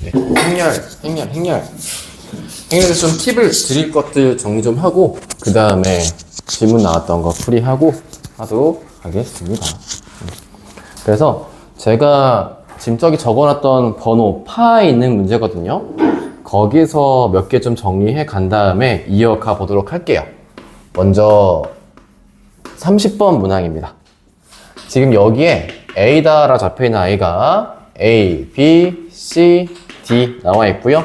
네. 행렬에 좀 팁을 드릴 것들 정리 좀 하고 그 다음에 질문 나왔던 거 풀이하고 하도록 하겠습니다. 그래서 제가 지금 저기 적어놨던 번호 파에 있는 문제거든요. 거기서 몇 개 좀 정리해 간 다음에 이어가 보도록 할게요. 먼저 30번 문항입니다. 지금 여기에 A다라 잡혀있는 아이가 A, B, C, D 나와 있고요.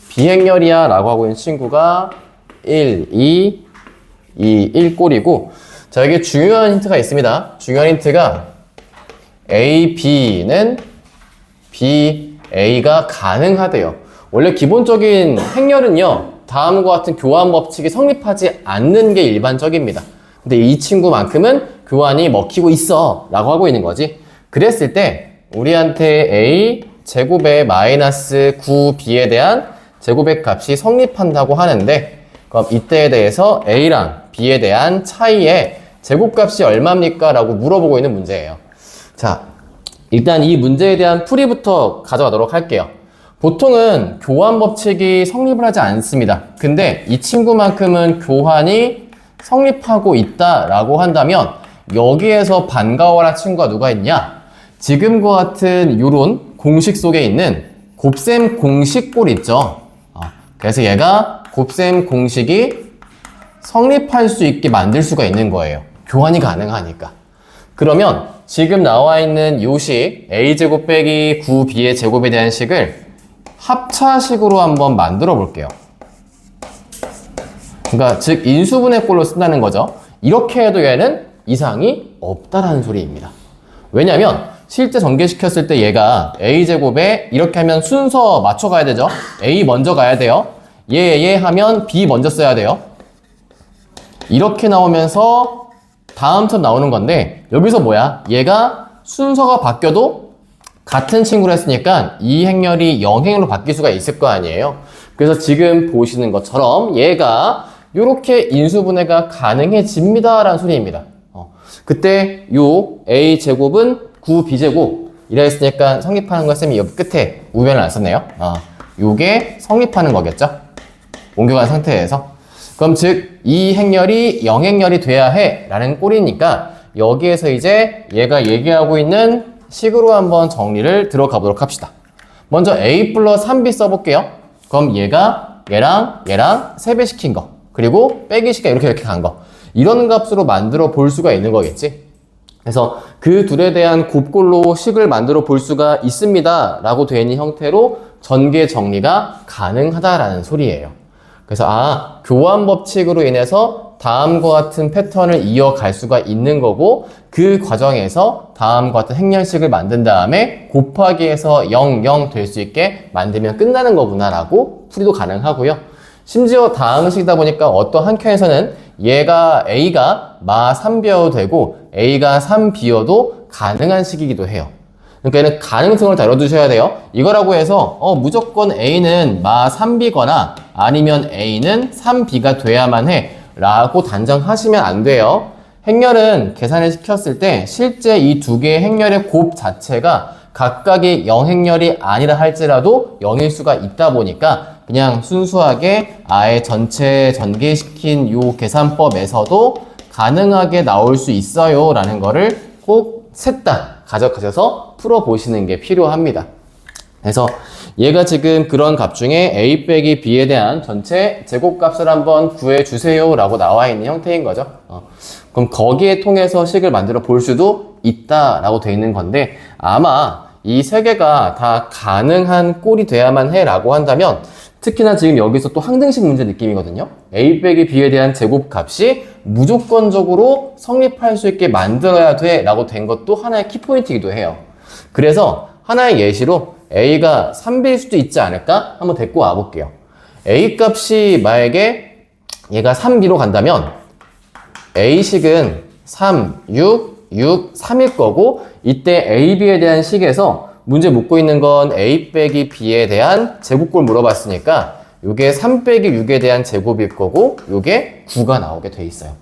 비행렬이야 라고 하고 있는 친구가 1, 2, 1꼴이고 자, 여기 중요한 힌트가 있습니다. 중요한 힌트가 A, B는 B, A가 가능하대요. 원래 기본적인 행렬은요, 다음과 같은 교환 법칙이 성립하지 않는 게 일반적입니다. 근데 이 친구만큼은 교환이 먹히고 있어 라고 하고 있는 거지. 그랬을 때 우리한테 A 제곱의 마이너스 9B에 대한 제곱의 값이 성립한다고 하는데 그럼 이때에 대해서 A랑 B에 대한 차이의 제곱값이 얼마입니까? 라고 물어보고 있는 문제예요. 자, 일단 이 문제에 대한 풀이부터 가져가도록 할게요. 보통은 교환 법칙이 성립을 하지 않습니다. 근데 이 친구만큼은 교환이 성립하고 있다라고 한다면 여기에서 반가워라 친구가 누가 있냐? 지금과 같은 요런 공식 속에 있는 곱셈 공식꼴 있죠. 그래서 얘가 곱셈 공식이 성립할 수 있게 만들 수가 있는 거예요. 교환이 가능하니까. 그러면 지금 나와 있는 요 식 a제곱 빼기 9b의 제곱에 대한 식을 합차식으로 한번 만들어 볼게요. 그러니까 즉 인수분해 꼴로 쓴다는 거죠. 이렇게 해도 얘는 이상이 없다라는 소리입니다. 왜냐면 실제 전개시켰을 때 얘가 a제곱에 이렇게 하면 순서 맞춰가야 되죠. a 먼저 가야 돼요. 얘 하면 b 먼저 써야 돼요. 이렇게 나오면서 다음 턴 나오는 건데 여기서 뭐야? 얘가 순서가 바뀌어도 같은 친구로 했으니까 이 행렬이 0행으로 바뀔 수가 있을 거 아니에요. 그래서 지금 보시는 것처럼 얘가 이렇게 인수분해가 가능해집니다 라는 소리입니다. 그때 요 a제곱은 9b제곱 이라 했으니까 성립하는 거 쌤이 여기 끝에 우변을 안 썼네요. 요게 성립하는 거겠죠. 옮겨간 상태에서. 그럼 즉 이 행렬이 0행렬이 돼야 해 라는 꼴이니까 여기에서 이제 얘가 얘기하고 있는 식으로 한번 정리를 들어가 보도록 합시다. 먼저 a 플러스 3b 써볼게요. 그럼 얘가 얘랑 3배 시킨 거 그리고 빼기 시켜 이렇게 간 거 이런 값으로 만들어 볼 수가 있는 거겠지. 그래서 그 둘에 대한 곱꼴로 식을 만들어 볼 수가 있습니다 라고 되어 있는 형태로 전개 정리가 가능하다라는 소리예요. 그래서 교환 법칙으로 인해서 다음과 같은 패턴을 이어갈 수가 있는 거고 그 과정에서 다음과 같은 행렬식을 만든 다음에 곱하기해서 0, 0 될 수 있게 만들면 끝나는 거구나 라고 풀이도 가능하고요. 심지어 다음 식이다 보니까 어떤 한 켠에서는 얘가 A가 마 3B여도 되고 A가 3B여도 가능한 식이기도 해요. 그러니까 얘는 가능성을 다뤄두셔야 돼요. 이거라고 해서 무조건 A는 마 3B거나 아니면 A는 3B가 돼야만 해 라고 단정하시면 안 돼요. 행렬은 계산을 시켰을 때 실제 이 두 개의 행렬의 곱 자체가 각각이 0행렬이 아니라 할지라도 0일 수가 있다 보니까 그냥 순수하게 아예 전체 전개시킨 요 계산법에서도 가능하게 나올 수 있어요 라는 거를 꼭 셋 다 가져가셔서 풀어보시는 게 필요합니다. 그래서 얘가 지금 그런 값 중에 a 빼기 b에 대한 전체 제곱값을 한번 구해주세요 라고 나와 있는 형태인 거죠. 그럼 거기에 통해서 식을 만들어 볼 수도 있다라고 되어 있는 건데 아마 이 세 개가 다 가능한 꼴이 돼야만 해 라고 한다면 특히나 지금 여기서 또 항등식 문제 느낌이거든요. a 빼기 b에 대한 제곱값이 무조건적으로 성립할 수 있게 만들어야 돼 라고 된 것도 하나의 키포인트이기도 해요. 그래서 하나의 예시로 a가 3배일 수도 있지 않을까? 한번 데리고 와볼게요. a 값이 만약에 얘가 3b로 간다면 a식은 3, 6, 3일 거고 이때 a, b에 대한 식에서 문제 묻고 있는 건 a 빼기 b에 대한 제곱꼴 물어봤으니까 요게 3 빼기 6에 대한 제곱일 거고 요게 9가 나오게 돼 있어요.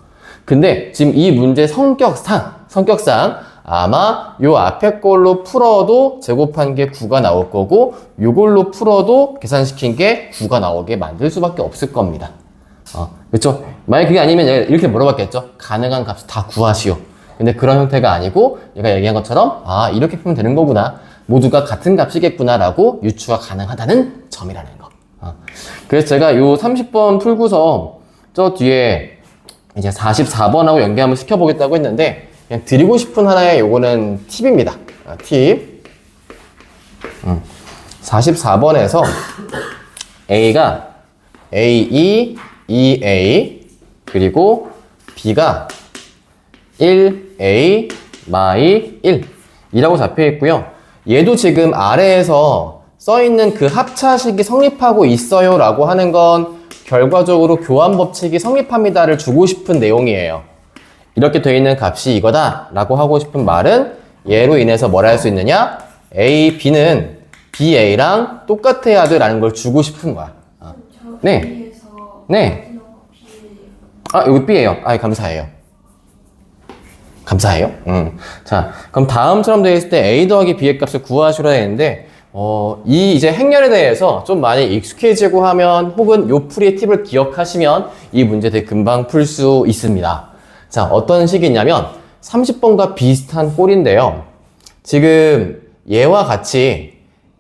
근데 지금 이 문제 성격상 아마 요 앞에 걸로 풀어도 제곱한 게 9가 나올 거고 요걸로 풀어도 계산시킨 게 9가 나오게 만들 수밖에 없을 겁니다. 그렇죠? 만약 그게 아니면 얘가 이렇게 물어봤겠죠? 가능한 값을 다 구하시오. 근데 그런 형태가 아니고 얘가 얘기한 것처럼 이렇게 풀면 되는 거구나. 모두가 같은 값이겠구나 라고 유추가 가능하다는 점이라는 거. 그래서 제가 요 30번 풀고서 저 뒤에 이제 44번하고 연계 한번 시켜보겠다고 했는데 그냥 드리고 싶은 하나의 요거는 팁입니다. 팁. 44번에서 A가 A2, 2A 그리고 B가 1A, 마이 1 이라고 잡혀 있고요. 얘도 지금 아래에서 써있는 그 합차식이 성립하고 있어요 라고 하는 건 결과적으로 교환 법칙이 성립합니다를 주고 싶은 내용이에요. 이렇게 되어 있는 값이 이거다 라고 하고 싶은 말은 얘로 인해서 뭘 할 수 있느냐? A, B는 BA랑 똑같아야 돼 라는 걸 주고 싶은 거야. 네. 네. 여기 B예요. 감사해요. 감사해요. 자, 그럼 다음처럼 되어 있을 때 A 더하기 B의 값을 구하시라 했는데 이 이제 행렬에 대해서 좀 많이 익숙해지고 하면 혹은 요 풀이의 팁을 기억하시면 이 문제 되게 금방 풀 수 있습니다. 자, 어떤 식이냐면 30번과 비슷한 꼴인데요. 지금 얘와 같이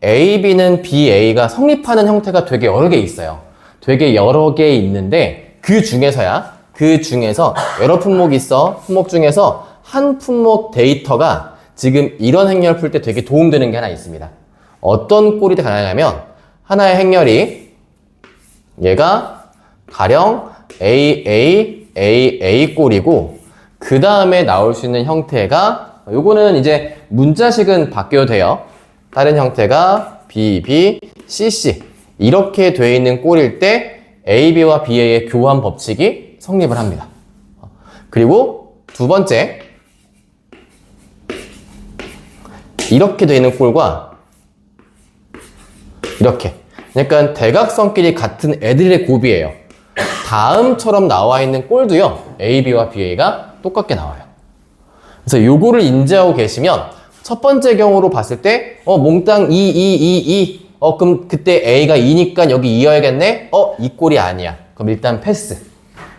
A, B는 B, A가 성립하는 형태가 되게 여러 개 있어요. 되게 여러 개 있는데 그 중에서 여러 품목이 있어. 품목 중에서 한 품목 데이터가 지금 이런 행렬 풀 때 되게 도움되는 게 하나 있습니다. 어떤 꼴이 가능하냐면 하나의 행렬이 얘가 가령 AA 꼴이고 그 다음에 나올 수 있는 형태가 요거는 이제 문자식은 바뀌어도 돼요. 다른 형태가 BB, CC 이렇게 돼 있는 꼴일 때 AB와 BA의 교환 법칙이 성립을 합니다. 그리고 두 번째 이렇게 돼 있는 꼴과 이렇게 그러니까 대각선끼리 같은 애들의 곱이에요. 다음처럼 나와 있는 꼴도요 AB와 BA가 똑같게 나와요. 그래서 요거를 인지하고 계시면 첫 번째 경우로 봤을 때 몽땅 2 그럼 그때 A가 2니까 여기 2여야겠네? 이 꼴이 아니야. 그럼 일단 패스.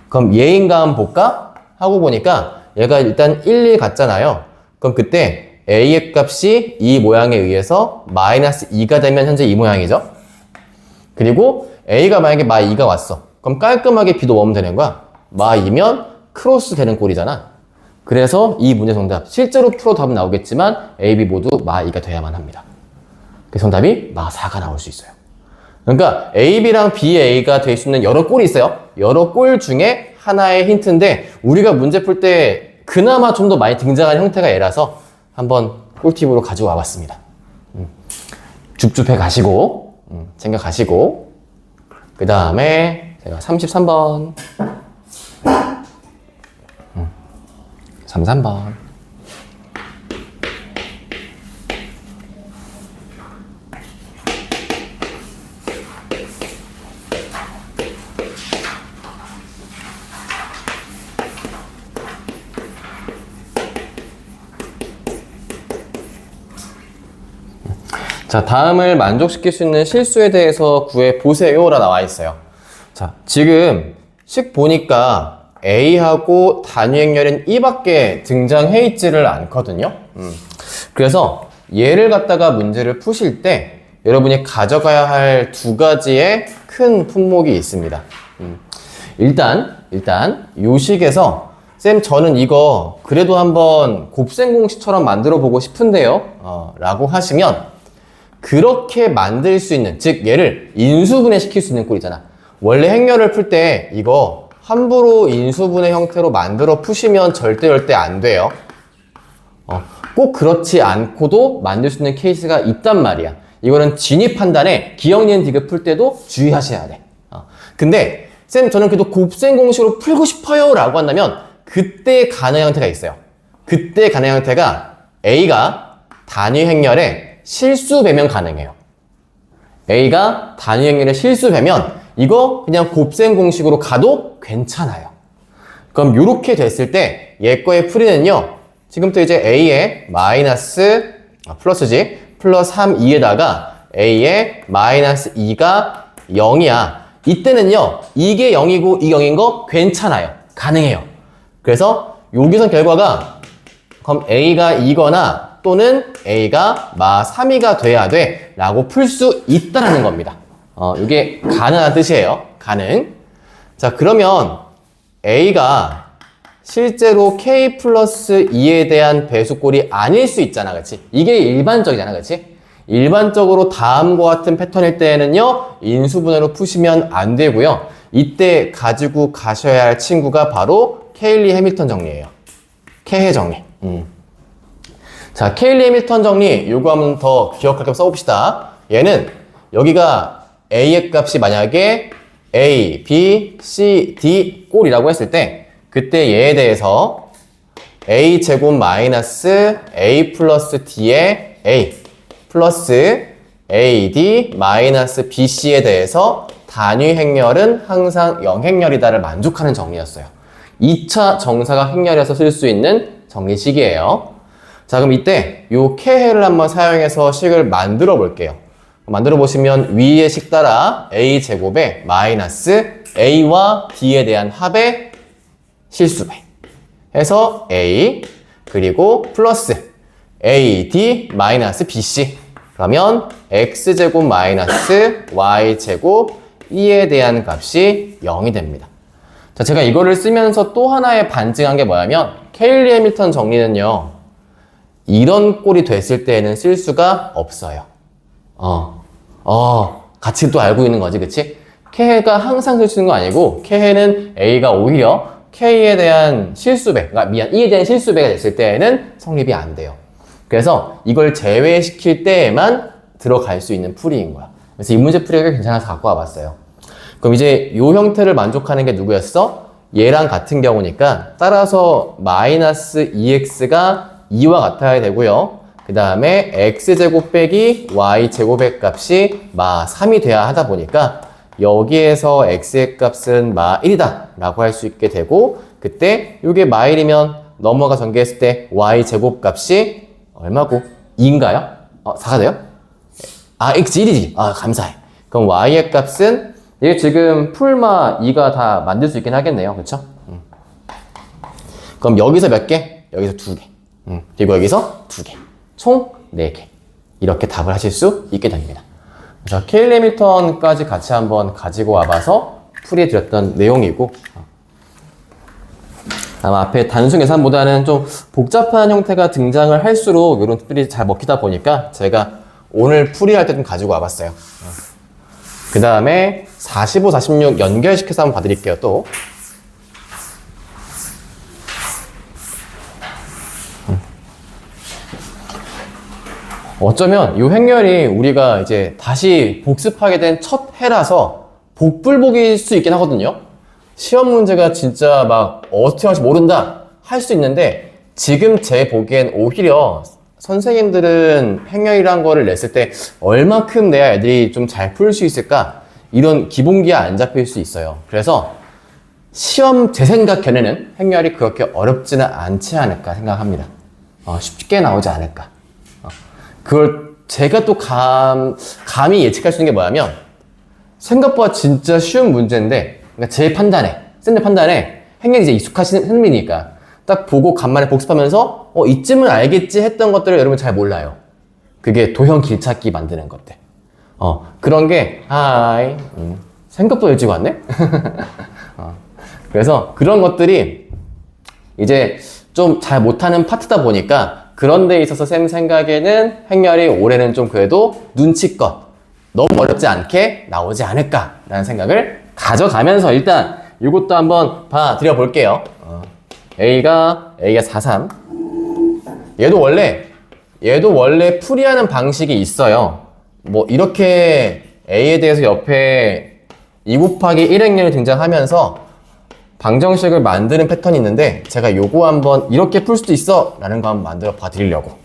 그럼 얘인가 한번 볼까? 하고 보니까 얘가 일단 1 같잖아요. 그럼 그때 A의 값이 이 모양에 의해서 마이너스 2가 되면 현재 이 모양이죠. 그리고 A가 만약에 마 2가 왔어. 그럼 깔끔하게 B도 넣으면 되는 거야. 마 2면 크로스 되는 꼴이잖아. 그래서 이 문제 정답 실제로 풀어도 답은 나오겠지만 A, B 모두 마 2가 돼야만 합니다. 그 정답이 마 4가 나올 수 있어요. 그러니까 A, B랑 B, A가 될 수 있는 여러 꼴이 있어요. 여러 꼴 중에 하나의 힌트인데 우리가 문제 풀 때 그나마 좀 더 많이 등장하는 형태가 얘라서 한번 꿀팁으로 가지고 와봤습니다. 줍줍해 가시고 챙겨가시고 그 다음에 제가 33번 33번 자, 다음을 만족시킬 수 있는 실수에 대해서 구해보세요라 나와 있어요. 자, 지금 식 보니까 A하고 단위 행렬은 E밖에 등장해 있지를 않거든요. 그래서 얘를 갖다가 문제를 푸실 때 여러분이 가져가야 할 두 가지의 큰 품목이 있습니다. 일단 요 식에서 쌤 저는 이거 그래도 한번 곱셈 공식처럼 만들어 보고 싶은데요 라고 하시면 그렇게 만들 수 있는, 즉 얘를 인수분해 시킬 수 있는 꼴이잖아. 원래 행렬을 풀 때 이거 함부로 인수분해 형태로 만들어 푸시면 절대 안 돼요. 꼭 그렇지 않고도 만들 수 있는 케이스가 있단 말이야. 이거는 진위 판단에 기억, 니은, 디귿 풀 때도 주의하셔야 돼. 근데 쌤 저는 그래도 곱셈 공식으로 풀고 싶어요 라고 한다면 그때 가능한 형태가 있어요. 그때 가능한 형태가 A가 단위 행렬에 실수 배면 가능해요. A가 단위 행렬의 실수 배면 이거 그냥 곱셈 공식으로 가도 괜찮아요. 그럼 이렇게 됐을 때 얘 거의 풀이는요 지금부터 이제 A의 마이너스, 플러스지, 플러스 3, 2에다가 A의 마이너스 2가 0이야. 이때는요, 이게 0이고 이 0인 거 괜찮아요. 가능해요. 그래서 여기서 결과가 그럼 A가 2거나 또는 A가 마 3이가 돼야 돼 라고 풀 수 있다라는 겁니다. 이게 가능한 뜻이에요. 가능. 자, 그러면 A가 실제로 K 플러스 2에 대한 배수꼴이 아닐 수 있잖아. 그치? 이게 일반적이잖아. 그치? 일반적으로 다음과 같은 패턴일 때에는요, 인수분해로 푸시면 안 되고요. 이때 가지고 가셔야 할 친구가 바로 케일리 해밀턴 정리예요. 케해 정리. 자, 케일리 해밀턴 정리 요거 한번 더 기억할 겸 써봅시다. 얘는 여기가 A의 값이 만약에 A, B, C, D 꼴이라고 했을 때 그때 얘에 대해서 A 제곱 마이너스 A 플러스 D의 A 플러스 AD 마이너스 BC에 대해서 단위 행렬은 항상 0행렬이다를 만족하는 정리였어요. 2차 정사각 행렬에서 쓸 수 있는 정리식이에요. 자, 그럼 이때 요 케해를 한번 사용해서 식을 만들어 볼게요. 만들어 보시면 위의 식 따라 A제곱에 마이너스 A와 D에 대한 합의 실수배 해서 A 그리고 플러스 AD 마이너스 BC 그러면 X제곱 마이너스 Y제곱 2에 대한 값이 0이 됩니다. 자, 제가 이거를 쓰면서 또 하나의 반증한 게 뭐냐면 케일리 해밀턴 정리는요, 이런 꼴이 됐을 때에는 쓸 수가 없어요. 같이 또 알고 있는 거지, 그치? K가 항상 쓸 수 있는 거 아니고, K는 A가 오히려 K에 대한 실수배, E에 대한 실수배가 됐을 때에는 성립이 안 돼요. 그래서 이걸 제외시킬 때에만 들어갈 수 있는 풀이인 거야. 그래서 이 문제 풀이가 괜찮아서 갖고 와봤어요. 그럼 이제 이 형태를 만족하는 게 누구였어? 얘랑 같은 경우니까 따라서 마이너스 2x가 2와 같아야 되고요. 그 다음에 x제곱 빼기 y제곱의 값이 마 3이 돼야 하다 보니까 여기에서 x의 값은 마 1이다 라고 할 수 있게 되고, 그때 이게 마 1이면 넘어가 전개했을 때 y제곱 값이 얼마고? 2인가요? 4가 돼요? x 1이지. 감사해. 그럼 y의 값은 이게 지금 풀마 2가 다 만들 수 있긴 하겠네요. 그쵸? 그럼 여기서 몇 개? 여기서 2개. 그리고 여기서 2개. 총 4개. 이렇게 답을 하실 수 있게 됩니다. 그래서 케일리 해밀턴까지 같이 한번 가지고 와봐서 풀이해드렸던 내용이고, 아마 앞에 단순 계산보다는 좀 복잡한 형태가 등장을 할수록 이런 뜻들이 잘 먹히다 보니까 제가 오늘 풀이할 때 좀 가지고 와봤어요. 그 다음에 45, 46 연결시켜서 한번 봐드릴게요, 또. 어쩌면 이 행렬이 우리가 이제 다시 복습하게 된 첫 해라서 복불복일 수 있긴 하거든요. 시험 문제가 진짜 막 어떻게 할지 모른다 할 수 있는데, 지금 제 보기엔 오히려 선생님들은 행렬이란 거를 냈을 때 얼마큼 내야 애들이 좀 잘 풀 수 있을까? 이런 기본기가 안 잡힐 수 있어요. 그래서 시험 제 생각 견해는 행렬이 그렇게 어렵지는 않지 않을까 생각합니다. 쉽게 나오지 않을까. 그걸 제가 또 감히 예측할 수 있는 게 뭐냐면, 생각보다 진짜 쉬운 문제인데, 그러니까 제 판단에, 쌤들 판단에 행렬이 이제 익숙하신 선생님이니까 딱 보고 간만에 복습하면서 이쯤은 알겠지 했던 것들을 여러분 잘 몰라요. 그게 도형 길찾기 만드는 것들. 그런 게 생각보다 일찍 왔네? 그래서 그런 것들이 이제 좀 잘 못하는 파트다 보니까, 그런 데 있어서 쌤 생각에는 행렬이 올해는 좀 그래도 눈치껏 너무 어렵지 않게 나오지 않을까라는 생각을 가져가면서 일단 이것도 한번 봐드려 볼게요. A가 43. 얘도 원래 풀이하는 방식이 있어요. 뭐 이렇게 A에 대해서 옆에 2 곱하기 1 행렬이 등장하면서 방정식을 만드는 패턴이 있는데, 제가 요거 한번 이렇게 풀 수도 있어 라는 거 한번 만들어 봐 드리려고.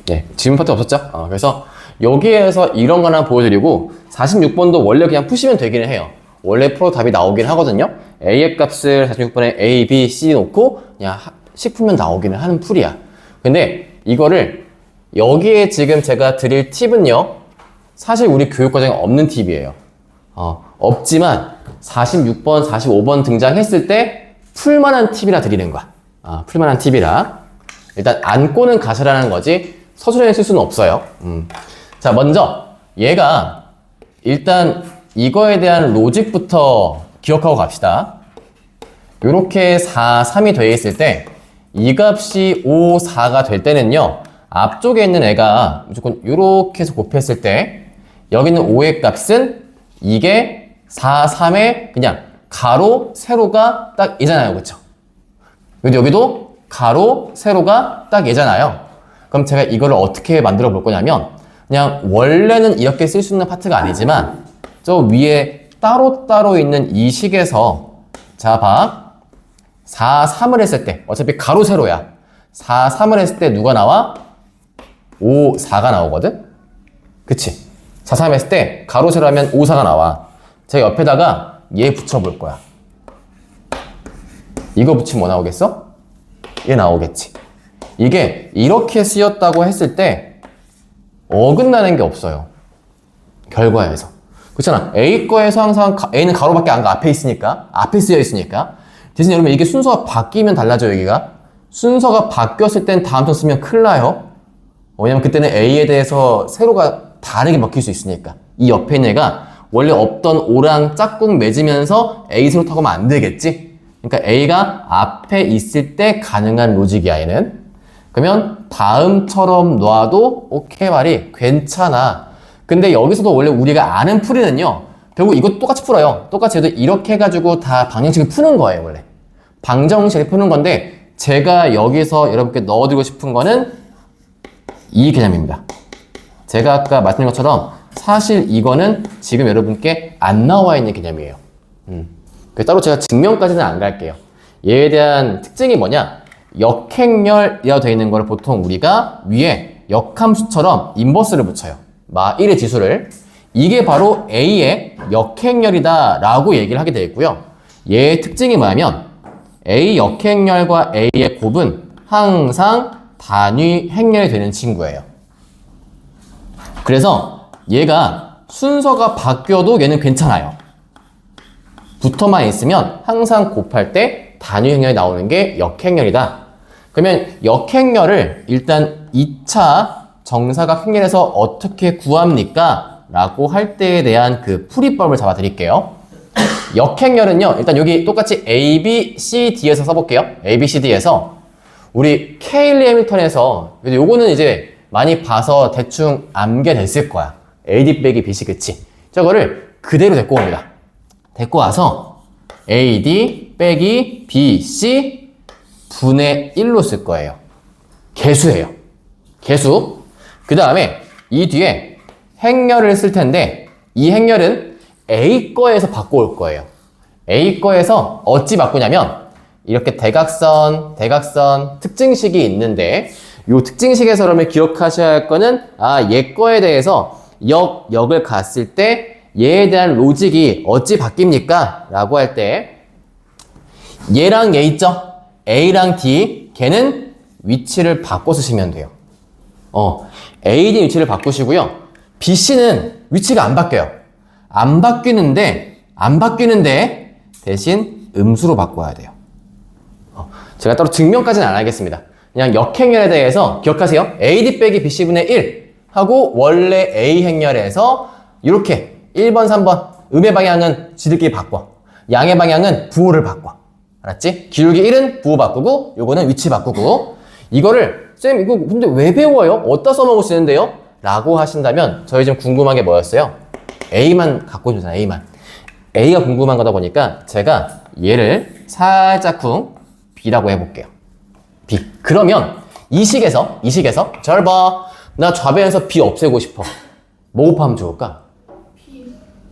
네, 지문 파트 없었죠? 그래서 여기에서 이런 거 하나 보여드리고, 46번도 원래 그냥 푸시면 되기는 해요. 원래 프로 답이 나오긴 하거든요. A의 값을 46번에 A, B, C 놓고 그냥 식 풀면 나오기는 하는 풀이야. 근데 이거를 여기에 지금 제가 드릴 팁은요. 사실 우리 교육과정에 없는 팁이에요. 없지만 46번, 45번 등장했을 때 풀만한 팁이라 드리는 거야. 풀만한 팁이라. 일단 안고는 가셔라는 거지 서술형에 쓸 수는 없어요. 자, 먼저 얘가 일단 이거에 대한 로직부터 기억하고 갑시다. 요렇게 4, 3이 돼 있을 때 이 값이 5, 4가 될 때는요. 앞쪽에 있는 애가 무조건 요렇게 해서 곱했을 때 여기 있는 5의 값은 이게 4, 3의 그냥 가로, 세로가 딱 얘잖아요. 그쵸? 근데 여기도 가로, 세로가 딱 얘잖아요. 그럼 제가 이거를 어떻게 만들어 볼 거냐면 그냥 원래는 이렇게 쓸 수 있는 파트가 아니지만 저 위에 따로따로 있는 이 식에서 자, 봐. 4, 3을 했을 때 어차피 가로, 세로야. 4, 3을 했을 때 누가 나와? 5, 4가 나오거든? 그치? 4, 3 했을 때 가로, 세로 하면 5, 4가 나와. 제가 옆에다가 얘 붙여볼 거야. 이거 붙이면 뭐 나오겠어? 얘 나오겠지. 이게 이렇게 쓰였다고 했을 때 어긋나는 게 없어요. 결과에서. 그렇잖아. A 거에서 항상 A는 가로밖에 안 가. 앞에 있으니까. 앞에 쓰여 있으니까. 대신 여러분 이게 순서가 바뀌면 달라져요. 여기가. 순서가 바뀌었을 땐 다음 턴 쓰면 큰일 나요. 왜냐면 그때는 A에 대해서 세로가 다르게 먹힐 수 있으니까. 이 옆에 있는 애가 원래 없던 O랑 짝꿍 맺으면서 A 세로 타고 하면 안 되겠지? 그러니까 A가 앞에 있을 때 가능한 로직이야, 얘는. 그러면 다음처럼 놔도 오케이 말이 괜찮아. 근데 여기서도 원래 우리가 아는 풀이는요. 결국 이것도 똑같이 풀어요. 똑같이 해도 이렇게 해가지고 다 방정식을 푸는 거예요, 원래. 방정식을 푸는 건데 제가 여기서 여러분께 넣어드리고 싶은 거는 이 개념입니다. 제가 아까 말씀드린 것처럼 사실 이거는 지금 여러분께 안 나와 있는 개념이에요. 그래서 따로 제가 증명까지는 안 갈게요. 얘에 대한 특징이 뭐냐? 역행렬이라고 되어 있는 걸 보통 우리가 위에 역함수처럼 인버스를 붙여요. 마 1의 지수를. 이게 바로 A의 역행렬이다 라고 얘기를 하게 되어 있고요. 얘의 특징이 뭐냐면 A 역행렬과 A의 곱은 항상 단위 행렬이 되는 친구예요. 그래서 얘가 순서가 바뀌어도 얘는 괜찮아요. 붙어만 있으면 항상 곱할 때 단위 행렬이 나오는 게 역행렬이다. 그러면 역행렬을 일단 2차 정사각 행렬에서 어떻게 구합니까? 라고 할 때에 대한 그 풀이법을 잡아 드릴게요. 역행렬은요, 일단 여기 똑같이 A, B, C, D에서 써볼게요. A, B, C, D에서 우리 케일리 해밀턴에서 요거는 이제 많이 봐서 대충 암기됐을 거야. AD 빼기 BC, 그치? 저거를 그대로 데리고 옵니다. 데리고 와서 AD 빼기 BC 분의 1로 쓸 거예요. 개수예요. 개수. 그 다음에 이 뒤에 행렬을 쓸 텐데 이 행렬은 A 거에서 바꿔올 거예요. A 거에서 어찌 바꾸냐면 이렇게 대각선, 대각선 특징식이 있는데 이 특징식에서 여러분이 기억하셔야 할 거는 얘 거에 대해서 역을 갔을 때 얘에 대한 로직이 어찌 바뀝니까? 라고 할 때 얘랑 얘 있죠? A랑 D 걔는 위치를 바꿔 쓰시면 돼요. A, D 위치를 바꾸시고요. BC는 위치가 안 바뀌어요. 안 바뀌는데 대신 음수로 바꿔야 돼요. 제가 따로 증명까지는 안 하겠습니다. 그냥 역행렬에 대해서 기억하세요. AD 빼기 BC분의 1 하고 원래 A 행렬에서 이렇게 1번, 3번 음의 방향은 지들끼리 바꿔. 양의 방향은 부호를 바꿔. 알았지? 기울기 1은 부호 바꾸고 요거는 위치 바꾸고 이거를 쌤 이거 근데 왜 배워요? 어디다 써먹을 수 있는데요? 라고 하신다면 저희 좀 궁금한 게 뭐였어요? A만 갖고 있잖아요. A만. A가 궁금한 거다 보니까 제가 얘를 살짝쿵 B라고 해볼게요. B. 그러면 이 식에서 잘 봐. 나 좌변에서 B 없애고 싶어. 뭐 곱하면 좋을까?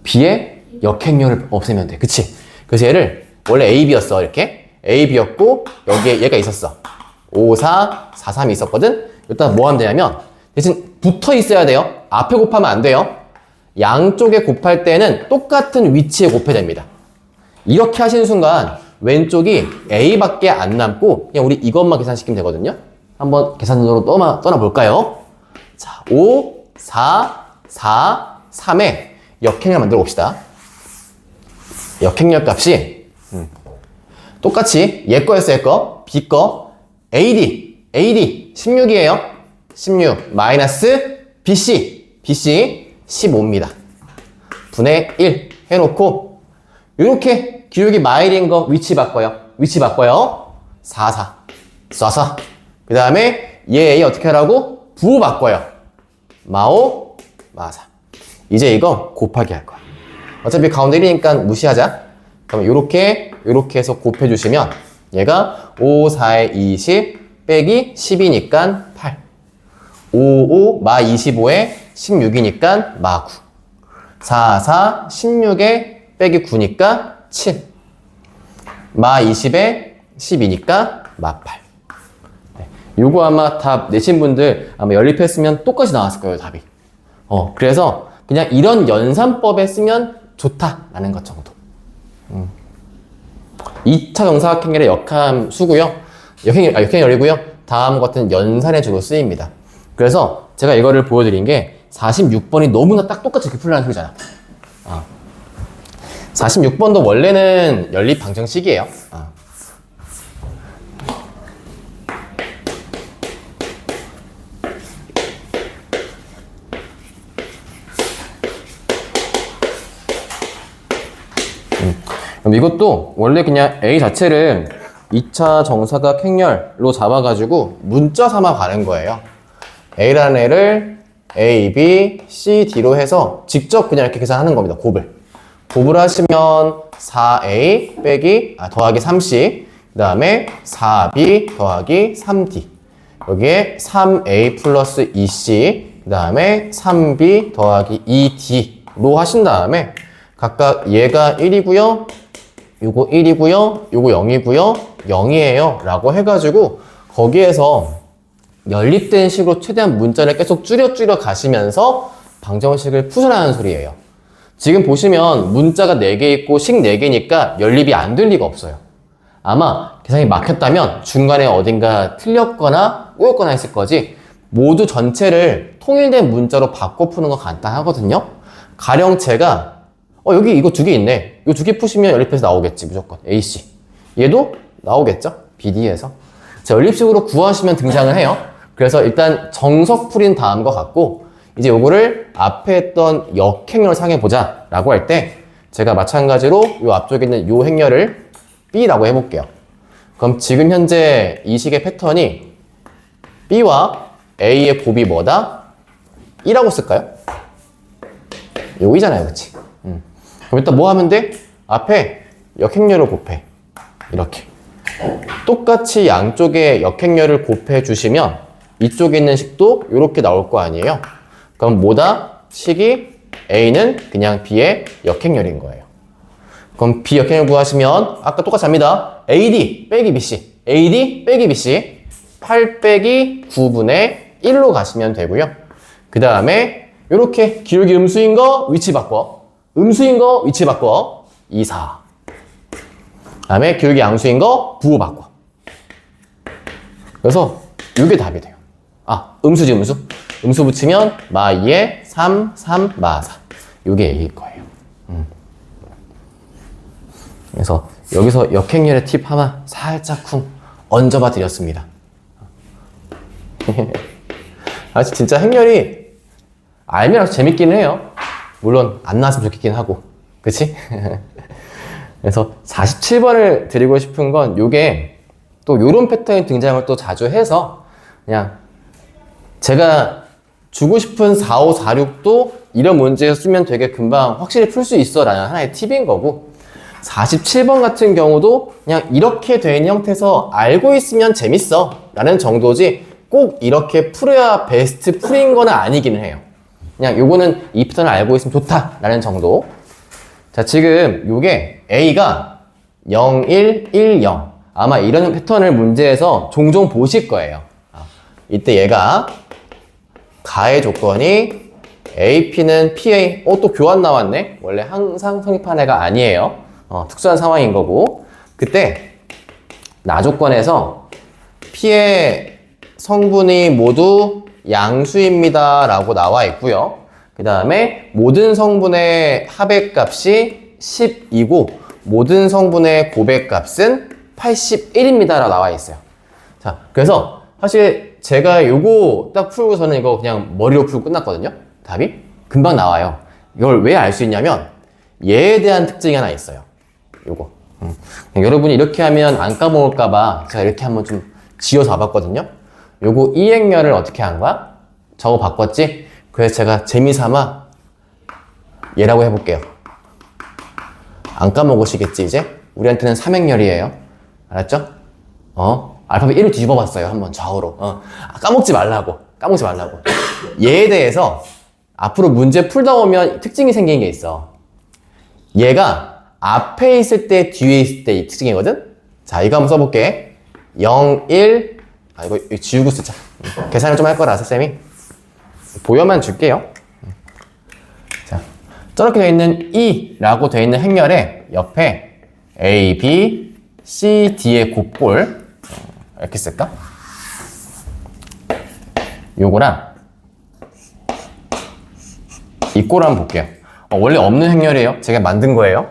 B의 역행렬을 없애면 돼. 그치? 그래서 얘를 원래 AB였어. 이렇게. AB였고 여기에 얘가 있었어. 5, 4, 4, 3이 있었거든? 일단 뭐 하면 되냐면 대신 붙어 있어야 돼요. 앞에 곱하면 안 돼요. 양쪽에 곱할 때는 똑같은 위치에 곱해야 됩니다. 이렇게 하시는 순간 왼쪽이 A밖에 안 남고 그냥 우리 이것만 계산시키면 되거든요. 한번 계산으로 떠나볼까요? 자, 5, 4, 4, 3의 역행렬 만들어 봅시다. 역행렬 값이 똑같이 얘 거였어, 얘 거. B 거. AD 16이에요. 16 마이너스 BC 15입니다. 분의 1 해놓고 이렇게 기울기 마일인 거 위치 바꿔요. 4 쏴서 그 다음에 얘 A 어떻게 하라고? 부호 바꿔요. 마오 마사. 이제 이거 곱하기 할 거야. 어차피 가운데 1이니까 무시하자. 그럼 요렇게 해서 곱해주시면 얘가 5, 4에 20 빼기 10이니까 8. 5, 5, 마 25에 16이니까 마 9. 4, 4, 16에 빼기 9니까 7. 마 20에 12니까 마 8. 네. 요거 아마 답 내신 분들 아마 연립했으면 똑같이 나왔을 거예요, 답이. 그래서 그냥 이런 연산법에 쓰면 좋다라는 것 정도. 2차 정사각형의 역함 수고요. 역행열이고요. 다음 같은 연산에 주로 쓰입니다. 그래서 제가 이거를 보여드린 게 46번이 너무나 딱 똑같이 이렇게 풀라는 소리잖아. 46번도 원래는 연립 방정식이에요. 그럼 이것도 원래 그냥 A 자체를 2차 정사각 행렬로 잡아가지고 문자 삼아 가는 거예요. A라는 애를 A, B, C, D로 해서 직접 그냥 이렇게 계산하는 겁니다. 곱을 하시면 4A 빼기 더하기 3C 그 다음에 4B 더하기 3D 여기에 3A 플러스 2C 그 다음에 3B 더하기 2D로 하신 다음에 각각 얘가 1이고요 요거 1이고요 요거 0이고요 0이에요 라고 해가지고 거기에서 연립된 식으로 최대한 문자를 계속 줄여 가시면서 방정식을 푸셔라는 소리예요. 지금 보시면 문자가 4개 있고 식 4개니까 연립이 안 될 리가 없어요. 아마 계산이 막혔다면 중간에 어딘가 틀렸거나 꼬였거나 했을 거지 모두 전체를 통일된 문자로 바꿔 푸는 거 간단하거든요. 가령 제가 여기 이거 2개 있네. 이거 2개 푸시면 연립해서 나오겠지 무조건. AC. 얘도 나오겠죠? BD에서. 자, 연립식으로 구하시면 등장을 해요. 그래서 일단 정석 풀인 다음과 같고 이제 요거를 앞에 했던 역행렬 상해보자 라고 할 때 제가 마찬가지로 요 앞쪽에 있는 요 행렬을 B라고 해볼게요. 그럼 지금 현재 이 식의 패턴이 B와 A의 곱이 뭐다? 2라고 쓸까요? 요거잖아요, 그치? 그럼 일단 뭐 하면 돼? 앞에 역행렬을 곱해. 이렇게. 똑같이 양쪽에 역행렬을 곱해 주시면 이쪽에 있는 식도 이렇게 나올 거 아니에요? 그럼 뭐다? 식이 A는 그냥 B의 역행렬인 거예요. 그럼 B 역행렬 구하시면 아까 똑같이 합니다. AD 빼기 BC AD 빼기 BC 8 빼기 9분의 1로 가시면 되고요. 그 다음에 이렇게 기울기 음수인 거 위치 바꿔 음수인 거 위치 바꿔 2, 4 그 다음에 기울기 양수인 거 부호 바꿔. 그래서 이게 답이 돼요. 음수지 음수. 음수 붙이면 마 2에 3, 3, 마 4. 이게 A일 거예요. 그래서 여기서 역행렬의 팁 하나 살짝 쿵 얹어봐 드렸습니다. 진짜 행렬이 알면 아주 재밌긴 해요. 물론 안 나왔으면 좋겠긴 하고. 그치? 그래서 47번을 드리고 싶은 건 요게 또 요런 패턴의 등장을 또 자주 해서 그냥 제가 주고 싶은 4, 5, 4, 6도 이런 문제에서 쓰면 되게 금방 확실히 풀 수 있어 라는 하나의 팁인 거고 47번 같은 경우도 그냥 이렇게 된 형태에서 알고 있으면 재밌어 라는 정도지 꼭 이렇게 풀어야 베스트 풀인 건 아니기는 해요. 그냥 요거는 이 패턴을 알고 있으면 좋다 라는 정도. 자, 지금 요게 A가 0, 1, 1, 0 아마 이런 패턴을 문제에서 종종 보실 거예요. 이때 얘가 가의 조건이 AP는 PA 또 교환 나왔네. 원래 항상 성립한 애가 아니에요. 특수한 상황인 거고, 그때 나조건에서 P의 성분이 모두 양수입니다 라고 나와 있고요. 그 다음에 모든 성분의 합액값이 10이고 모든 성분의 고백값은 81입니다 라고 나와 있어요. 자, 그래서 사실 제가 요거 딱 풀고서는 이거 그냥 머리로 풀고 끝났거든요. 답이 금방 나와요. 이걸 왜 알 수 있냐면 얘에 대한 특징이 하나 있어요. 요거 여러분이 이렇게 하면 안 까먹을까봐 제가 이렇게 한번 좀 지어서 와봤거든요. 요거 이행렬을 어떻게 한 거야? 저거 바꿨지? 그래서 제가 재미삼아 얘라고 해볼게요. 안 까먹으시겠지 이제? 우리한테는 삼행렬이에요. 알았죠? 알파벳 1을 뒤집어 봤어요. 한번 좌우로. 까먹지 말라고. 까먹지 말라고. 얘에 대해서 앞으로 문제 풀다 보면 특징이 생기는 게 있어. 얘가 앞에 있을 때, 뒤에 있을 때 이 특징이거든? 자, 이거 한번 써볼게. 0, 1. 이거 지우고 쓰자. 계산을 좀 할 거라, 쌤이. 보여만 줄게요. 자, 저렇게 되어 있는 E라고 되어 있는 행렬에 옆에 A, B, C, D의 곱골. 이렇게 쓸까? 요거랑 이 꼴을 한번 볼게요. 원래 없는 행렬이에요. 제가 만든 거예요.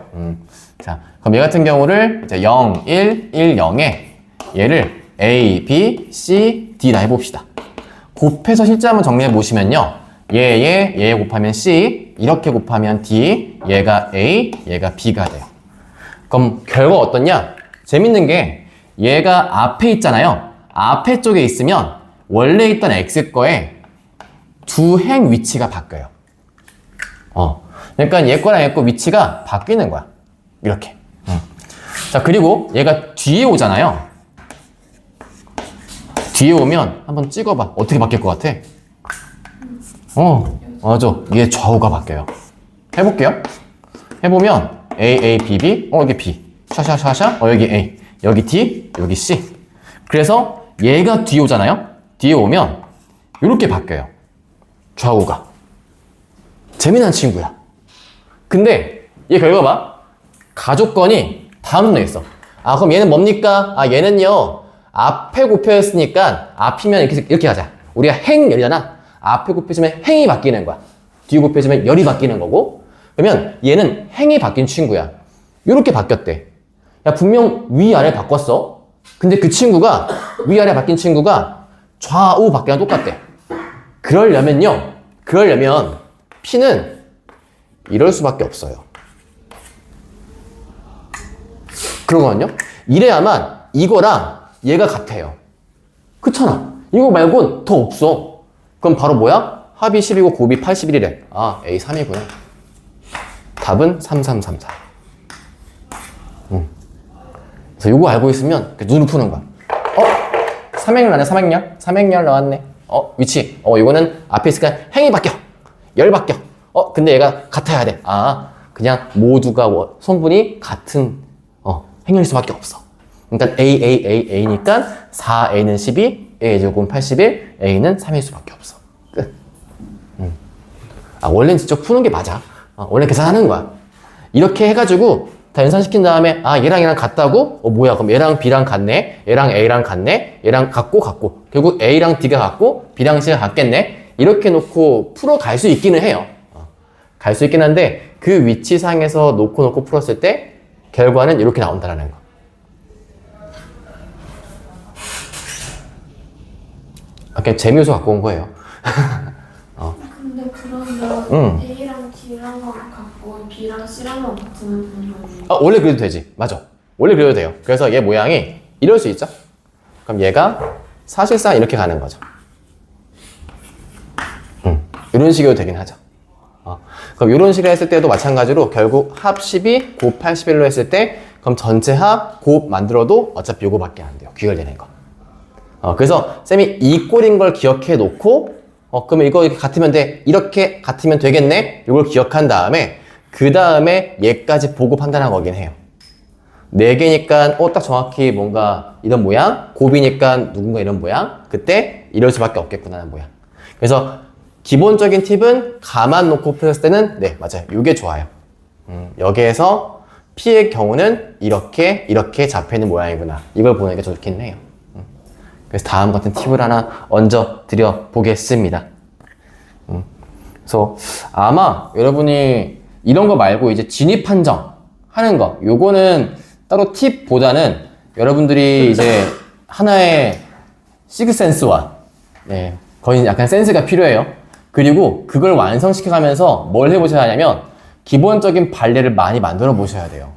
자, 그럼 얘 같은 경우를 이제 0, 1, 1, 0에 얘를 A, B, C, D라 해봅시다. 곱해서 실제 한번 정리해 보시면요. 얘 곱하면 C, 이렇게 곱하면 D, 얘가 A, 얘가 B가 돼요. 그럼 결과 어떻냐? 재밌는 게 얘가 앞에 있잖아요. 앞에 쪽에 있으면 원래 있던 X 거에 두 행 위치가 바뀌어요. 그러니까 얘 거랑 얘 거 위치가 바뀌는 거야. 이렇게. 자, 그리고 얘가 뒤에 오잖아요. 뒤에 오면 한번 찍어봐. 어떻게 바뀔 것 같아? 맞아. 얘 좌우가 바뀌어요. 해볼게요. 해보면 A, A, B, B. 여기 B. 샤샤샤샤. 여기 A. 여기 D. 여기 C. 그래서 얘가 뒤에 오잖아요. 뒤에 오면 이렇게 바뀌어요. 좌우가. 재미난 친구야. 근데 얘 결과 봐. 가족건이 다음 순서에 있어. 그럼 얘는 뭡니까? 얘는요. 앞에 곱해졌으니까 앞이면 이렇게 하자. 우리가 행열이잖아. 앞에 곱해지면 행이 바뀌는 거야. 뒤에 곱해지면 열이 바뀌는 거고. 그러면 얘는 행이 바뀐 친구야. 이렇게 바뀌었대. 야, 분명 위아래 바꿨어. 근데 그 친구가 위아래 바뀐 친구가 좌우 바뀌랑 똑같대. 그러려면 P는 이럴 수밖에 없어요. 그러거든요. 이래야만 이거랑 얘가 같아요. 그렇잖아. 이거 말곤 더 없어. 그럼 바로 뭐야? 합이 10이고 곱이 81이래. A 3이구나. 답은 3334. 그래서 이거 알고 있으면 눈을 푸는 거야. 삼행렬 나네, 삼행렬. 삼행렬 나왔네. 위치. 이거는 앞에 있으니까 행이 바뀌어. 열 바뀌어. 근데 얘가 같아야 돼. 그냥 모두가 성분이 같은 행렬일 수밖에 없어. 일단 A니까 4A는 12, A제곱은 81, A는 3일 수밖에 없어. 끝. 원래는 직접 푸는 게 맞아. 원래 계산하는 거야. 이렇게 해가지고 다 연산시킨 다음에 얘랑 같다고? 뭐야, 그럼 얘랑 B랑 같네, 얘랑 A랑 같네, 얘랑 같고 결국 A랑 D가 같고 B랑 C가 같겠네. 이렇게 놓고 풀어갈 수 있기는 해요. 갈 수 있긴 한데 그 위치상에서 놓고 풀었을 때 결과는 이렇게 나온다는 거. 그냥 재미있어 갖고 온 거예요. 근데 그러면 A랑 D랑만 같고 B랑 C랑만 같으면 되는 거예요? 원래 그래도 되지. 맞아. 원래 그래도 돼요. 그래서 얘 모양이 이럴 수 있죠. 그럼 얘가 사실상 이렇게 가는 거죠. 이런 식으로 되긴 하죠. 그럼 이런 식으로 했을 때도 마찬가지로 결국 합 12, 곱 81로 했을 때 그럼 전체 합, 곱 만들어도 어차피 요거밖에 안 돼요. 귀결되는 거. 그래서 쌤이 이 꼴인 걸 기억해 놓고 그러면 이거 이렇게 같으면 돼. 이렇게 같으면 되겠네. 이걸 기억한 다음에 그 다음에 얘까지 보고 판단한 거긴 해요. 4개니까 딱 정확히 뭔가 이런 모양, 곱이니까 누군가 이런 모양, 그때 이럴 수밖에 없겠구나 하는 모양. 그래서 기본적인 팁은 가만 놓고 풀었을 때는 네, 맞아요. 이게 좋아요. 여기에서 P의 경우는 이렇게 잡혀있는 모양이구나. 이걸 보는 게 좋긴 해요. 그래서 다음 같은 팁을 하나 얹어 드려 보겠습니다. 그래서 아마 여러분이 이런 거 말고 이제 진입 판정 하는 거, 요거는 따로 팁보다는 여러분들이 이제 하나의 식센스와 네, 거의 약간 센스가 필요해요. 그리고 그걸 완성시켜가면서 뭘 해보셔야 하냐면 기본적인 발레를 많이 만들어 보셔야 돼요.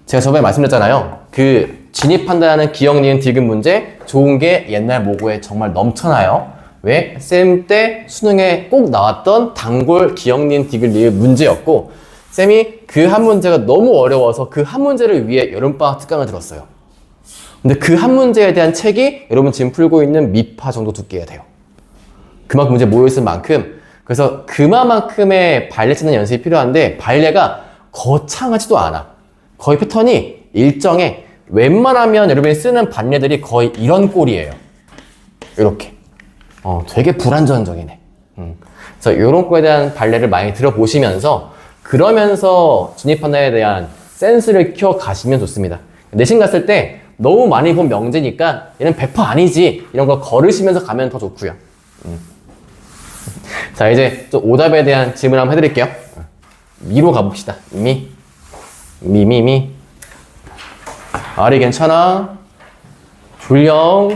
제가 저번에 말씀드렸잖아요. 그 진입한다는 기억, 니은, 디귿 문제 좋은 게 옛날 모고에 정말 넘쳐나요. 왜? 쌤 때 수능에 꼭 나왔던 단골 기억, 니은, 디귿, 리을 문제였고 쌤이 그 한 문제가 너무 어려워서 그 한 문제를 위해 여름방학 특강을 들었어요. 근데 그 한 문제에 대한 책이 여러분 지금 풀고 있는 미파 정도 두께야 돼요. 그만큼 문제 모여있을 만큼. 그래서 그만큼의 발레 찾는 연습이 필요한데 발레가 거창하지도 않아. 거의 패턴이 일정해. 웬만하면 여러분이 쓰는 발레들이 거의 이런 꼴이에요. 이렇게. 되게 불안전적이네. 그래서 이런 꼴에 대한 발레를 많이 들어보시면서 그러면서 진입판단에 대한 센스를 키워가시면 좋습니다. 내신 갔을 때 너무 많이 본 명제니까 얘는 100% 아니지 이런 거 걸으시면서 가면 더 좋고요. 자, 이제 또 오답에 대한 질문 한번 해드릴게요. 미로 가봅시다. 미. 아리 괜찮아? 졸려?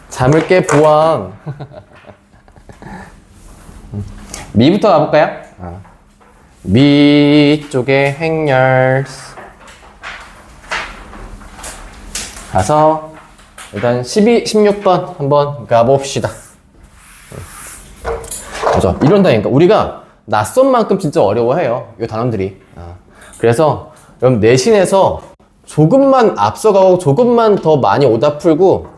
잠을 깨 보왕. 미부터 가볼까요? 미 쪽에 행렬 가서 일단 16번 한번 가봅시다. 그죠? 이런다니까. 우리가 낯선 만큼 진짜 어려워해요. 이 단원들이. 그래서 여러분 내신에서 조금만 앞서가고 조금만 더 많이 오답 풀고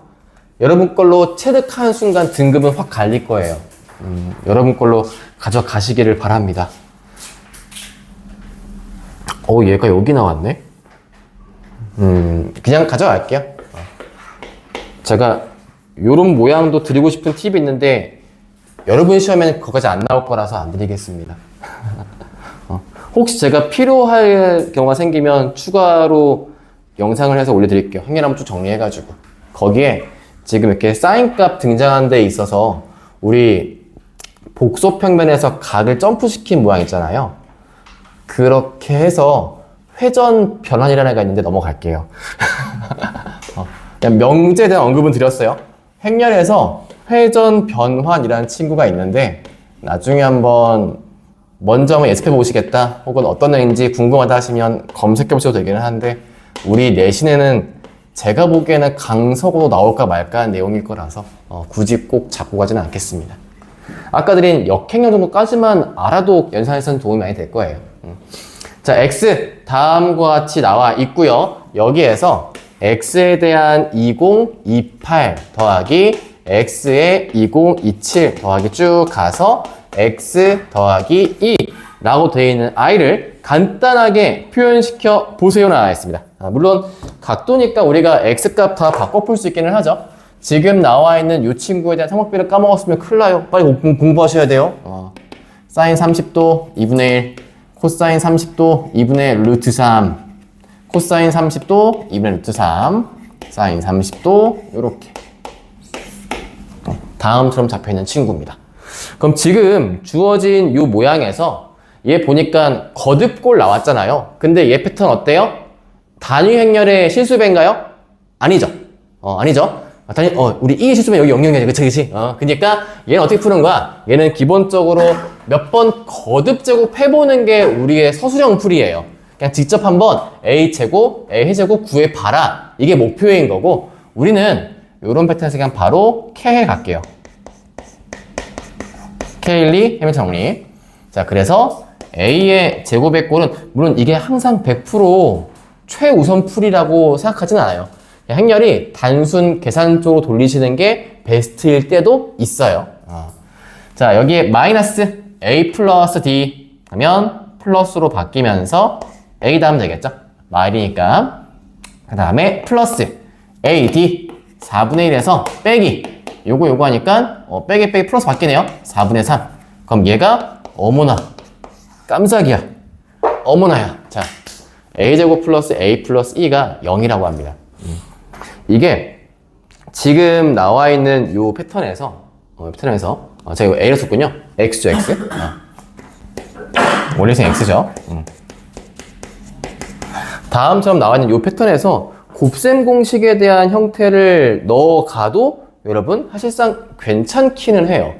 여러분 걸로 체득하는 순간 등급은 확 갈릴 거예요. 여러분 걸로 가져가시기를 바랍니다. 얘가 여기 나왔네? 그냥 가져갈게요. 제가 요런 모양도 드리고 싶은 팁이 있는데 여러분 시험에는 그거까지 안 나올 거라서 안 드리겠습니다. 혹시 제가 필요할 경우가 생기면 추가로 영상을 해서 올려드릴게요. 행렬 한번 쭉 정리해가지고. 거기에 지금 이렇게 사인값 등장한 데 있어서 우리 복소평면에서 각을 점프시킨 모양 있잖아요. 그렇게 해서 회전 변환이라는 애가 있는데 넘어갈게요. 그냥 명제에 대한 언급은 드렸어요. 행렬에서 회전 변환이라는 친구가 있는데 나중에 한번 먼저 한번 예습해 보시겠다 혹은 어떤 애인지 궁금하다 하시면 검색해 보셔도 되기는 한데 우리 내신에는 제가 보기에는 강석으로 나올까 말까 하는 내용일 거라서 굳이 꼭 잡고 가지는 않겠습니다. 아까 드린 역행렬 정도까지만 알아도 연산에서는 도움이 많이 될 거예요. 자, X 다음과 같이 나와 있고요. 여기에서 X에 대한 2028 더하기 X에 2027 더하기 쭉 가서 X 더하기 2 라고 되어 있는 I를 간단하게 표현시켜 보세요 나와 있습니다. 물론 각도니까 우리가 X값 다 바꿔 풀 수 있기는 하죠. 지금 나와 있는 이 친구에 대한 삼각비를 까먹었으면 큰일 나요. 빨리 공부하셔야 돼요. 사인 30도 2분의 1 코사인 30도 2분의 루트 3 코사인 30도 2분의 루트 3 사인 30도 요렇게 다음처럼 잡혀있는 친구입니다. 그럼 지금 주어진 이 모양에서 얘 보니까 거듭골 나왔잖아요. 근데 얘 패턴 어때요? 단위 행렬의 실수배인가요? 아니죠. 아니죠. 우리 이 실수배 여기 0,0이지. 그치? 그러니까 얘는 어떻게 푸는 거야? 얘는 기본적으로 몇 번 거듭 제곱 해보는 게 우리의 서술형 풀이에요. 그냥 직접 한번 a제곱, a제곱 구해봐라. 이게 목표인 거고 우리는 이런 패턴에서 그냥 바로 K해 갈게요. K1, 2, 해면 정리. 자, 그래서 A의 제곱의 꼴은 물론 이게 항상 100% 최우선 풀이라고 생각하진 않아요. 행렬이 단순 계산 쪽으로 돌리시는 게 베스트일 때도 있어요. 자, 여기에 마이너스 A 플러스 D 하면 플러스로 바뀌면서 A 다음 되겠죠? 마일이니까. 그 다음에 플러스 AD 4분의 1에서 빼기 요거 하니까 빼기 플러스 바뀌네요. 4분의 3. 그럼 얘가 어머나 깜짝이야. 어머나야. 자, a제곱 플러스 a 플러스 e가 0이라고 합니다. 이게 지금 나와 있는 요 패턴에서 제가 이거 a를 썼군요. x죠, x. 원래는 x죠. 다음처럼 나와 있는 요 패턴에서 곱셈 공식에 대한 형태를 넣어가도 여러분 사실상 괜찮기는 해요.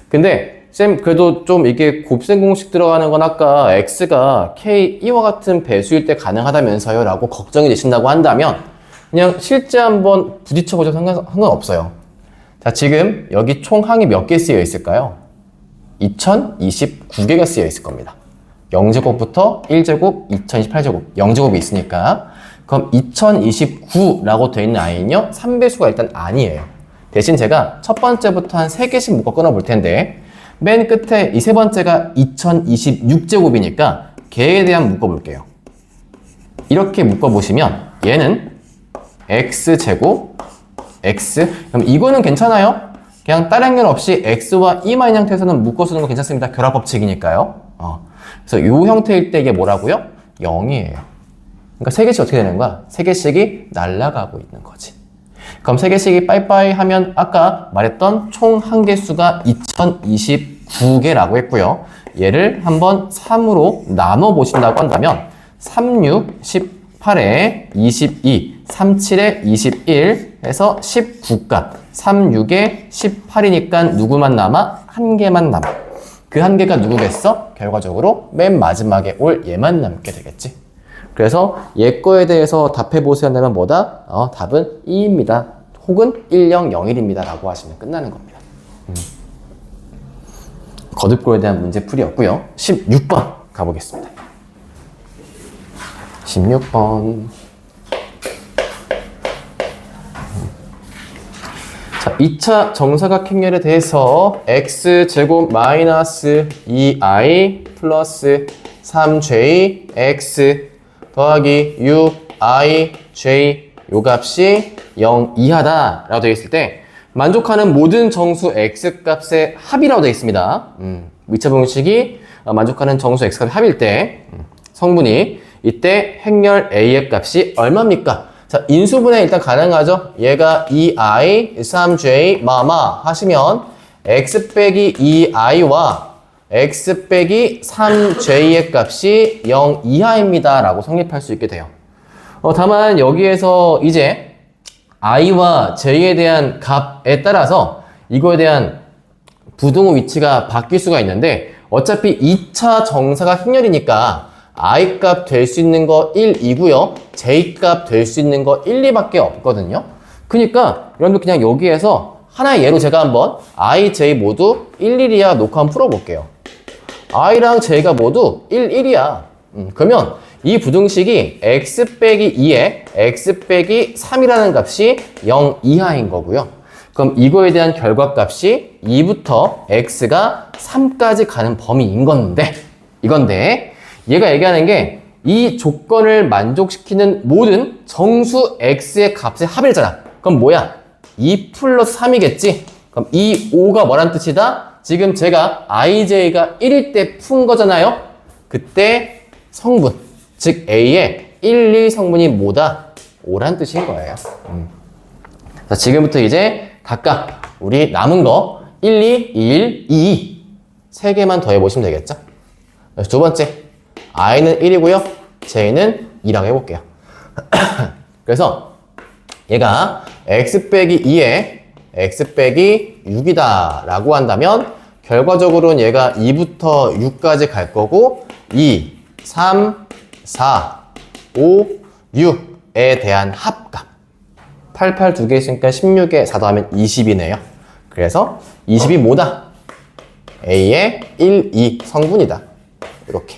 근데 쌤 그래도 좀 이게 곱셈 공식 들어가는 건 아까 x가 k, e와 같은 배수일 때 가능하다면서요 라고 걱정이 되신다고 한다면 그냥 실제 한번 부딪혀보셔도 상관없어요. 자, 지금 여기 총 항이 몇 개 쓰여 있을까요? 2029개가 쓰여 있을 겁니다. 0제곱부터 1제곱, 2028제곱, 0제곱이 있으니까 그럼 2029라고 되어 있는 i는요 3배수가 일단 아니에요. 대신 제가 첫 번째부터 한 3개씩 묶어 끊어 볼 텐데 맨 끝에 이 세 번째가 2026제곱이니까 걔에 대한 묶어 볼게요. 이렇게 묶어 보시면 얘는 x제곱 x, 그럼 이거는 괜찮아요? 그냥 다른 건 없이 x와 e마인 형태에서는 묶어 쓰는 거 괜찮습니다. 결합법칙이니까요. 그래서 이 형태일 때 이게 뭐라고요? 0이에요. 그러니까 3개씩 어떻게 되는 거야? 3개씩이 날아가고 있는 거지. 그럼 3개씩이 빠이빠이 하면 아까 말했던 총 한개수가 2029개라고 했고요. 얘를 한번 3으로 나눠 보신다고 한다면 36, 18에 22, 37에 21 해서 19값 36에 18이니까 누구만 남아? 한 개만 남아. 그 한 개가 누구겠어? 결과적으로 맨 마지막에 올 얘만 남게 되겠지. 그래서 얘 거에 대해서 답해보세요 한다면 뭐다? 답은 2입니다. 혹은 1001입니다. 라고 하시면 끝나는 겁니다. 거듭골에 대한 문제풀이였고요. 16번 가보겠습니다. 16번. 자, 2차 정사각행렬에 대해서 x제곱 마이너스 2i 플러스 3j x 더하기 6i j 요 값이 0 이하다 라고 되어 있을 때 만족하는 모든 정수 x 값의 합이라고 되어 있습니다. 2차 방정식이 만족하는 정수 x 값의 합일 때 성분이 이때 행렬 a의 값이 얼마입니까? 자, 인수분해 일단 가능하죠? 얘가 2i, 3j, 마마 하시면 x 빼기 2i와 x 빼기 3j의 값이 0 이하입니다. 라고 성립할 수 있게 돼요. 다만 여기에서 이제 i와 j에 대한 값에 따라서 이거에 대한 부등호 위치가 바뀔 수가 있는데 어차피 2차 정사각 행렬이니까 i 값 될 수 있는 거 1, 2고요. j 값 될 수 있는 거 1, 2밖에 없거든요. 그러니까 여러분들 그냥 여기에서 하나의 예로 제가 한번 i, j 모두 1, 1이야 놓고 한번 풀어볼게요. i랑 j가 모두 1, 1이야. 그러면 이 부등식이 x 빼기 2에 x 빼기 3이라는 값이 0 이하인 거고요. 그럼 이거에 대한 결과값이 2부터 x가 3까지 가는 범위인 건데 이건데 얘가 얘기하는 게 이 조건을 만족시키는 모든 정수 x의 값의 합이잖아. 그럼 뭐야? 2 플러스 3이겠지? 그럼 이 5가 뭐란 뜻이다? 지금 제가 ij가 1일 때 푼 거잖아요? 그때 성분, 즉 a의 1, 2 성분이 뭐다? 5란 뜻인 거예요. 자, 지금부터 이제 각각 우리 남은 거 1, 2, 1, 2 세 개만 더해보시면 되겠죠? 두 번째 i는 1이고요. j는 2라고 해볼게요. 그래서 얘가 x 빼기 2에 x 빼기 6이다 라고 한다면 결과적으로는 얘가 2부터 6까지 갈 거고 2, 3, 4, 5, 6에 대한 합값 88 두 개 있으니까 16에 4 더하면 20이네요. 그래서 20이 뭐다? A의 1, 2 성분이다. 이렇게.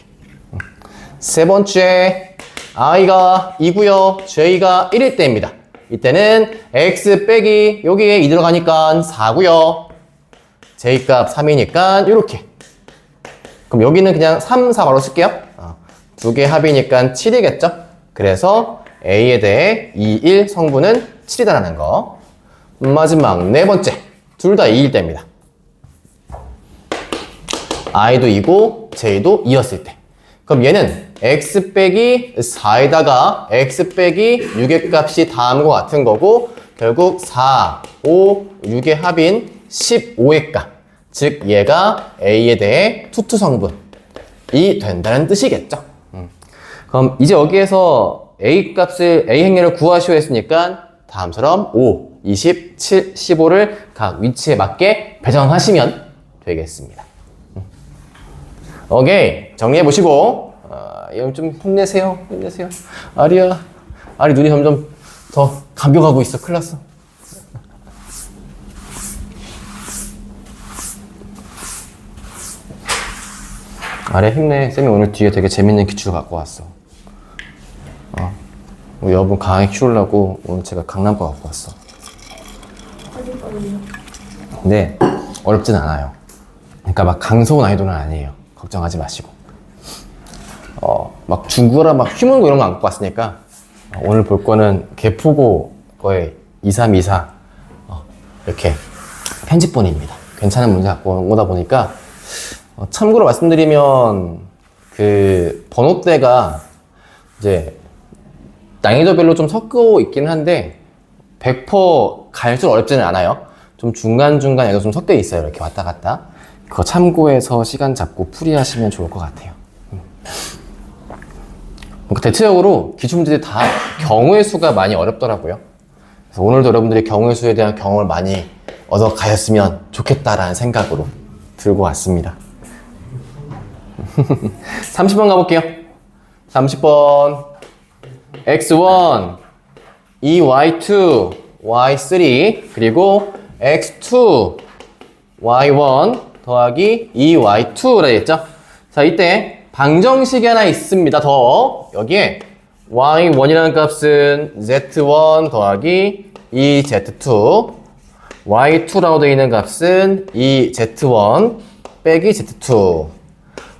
세 번째, I가 2고요. J가 1일 때입니다. 이때는 X 빼기 여기에 2 들어가니까 4고요. J값 3이니까 이렇게. 그럼 여기는 그냥 3, 4 바로 쓸게요. 두 개 합이니까 7이겠죠? 그래서 A에 대해 2, 1 성분은 7이다라는 거. 마지막 네 번째, 둘 다 2일 때입니다. I도 2고 J도 2였을 때. 그럼 얘는 x 빼기 4에다가 x 빼기 6의 값이 다음과 같은 거고 결국 4, 5, 6의 합인 15의 값. 즉 얘가 A에 대해 투투 성분이 된다는 뜻이겠죠. 그럼 이제 여기에서 A 값을 A 행렬을 구하시오 했으니까 다음처럼 5, 20, 7, 15를 각 위치에 맞게 배정하시면 되겠습니다. 오케이. 정리해 보시고 이건 좀 힘내세요. 힘내세요. 아리야. 아리 눈이 점점 더 감겨가고 있어. 큰일 났어. 아리야 힘내. 쌤이 오늘 뒤에 되게 재밌는 기출 갖고 왔어. 우리 여러분 강하게 키우려고 오늘 제가 강남거 갖고 왔어. 근데 어렵진 않아요. 그러니까 막 강서운 아이돌은 아니에요. 걱정하지 마시고. 막 중국어라 막 휴먼고 이런 거 안 갖고 왔으니까 오늘 볼 거는 개푸고 거의 2324 이렇게 편집본입니다. 괜찮은 문제 갖고 오다 보니까 참고로 말씀드리면 그 번호대가 이제 난이도별로 좀 섞여 있긴 한데 100% 갈수록 어렵지는 않아요. 좀 중간중간 애도 좀 섞여 있어요. 이렇게 왔다 갔다. 그거 참고해서 시간 잡고 풀이하시면 좋을 것 같아요. 대체적으로 기출문제들이 다 경우의 수가 많이 어렵더라고요. 그래서 오늘도 여러분들이 경우의 수에 대한 경험을 많이 얻어 가셨으면 좋겠다라는 생각으로 들고 왔습니다. 30번 가볼게요. 30번 x1, 2y2, y3 그리고 x2, y1 더하기 2y2라 했죠. 자, 이때 방정식이 하나 있습니다. 더 여기에 y1이라는 값은 z1 더하기 2z2 y2라고 되어 있는 값은 2z1 빼기 z2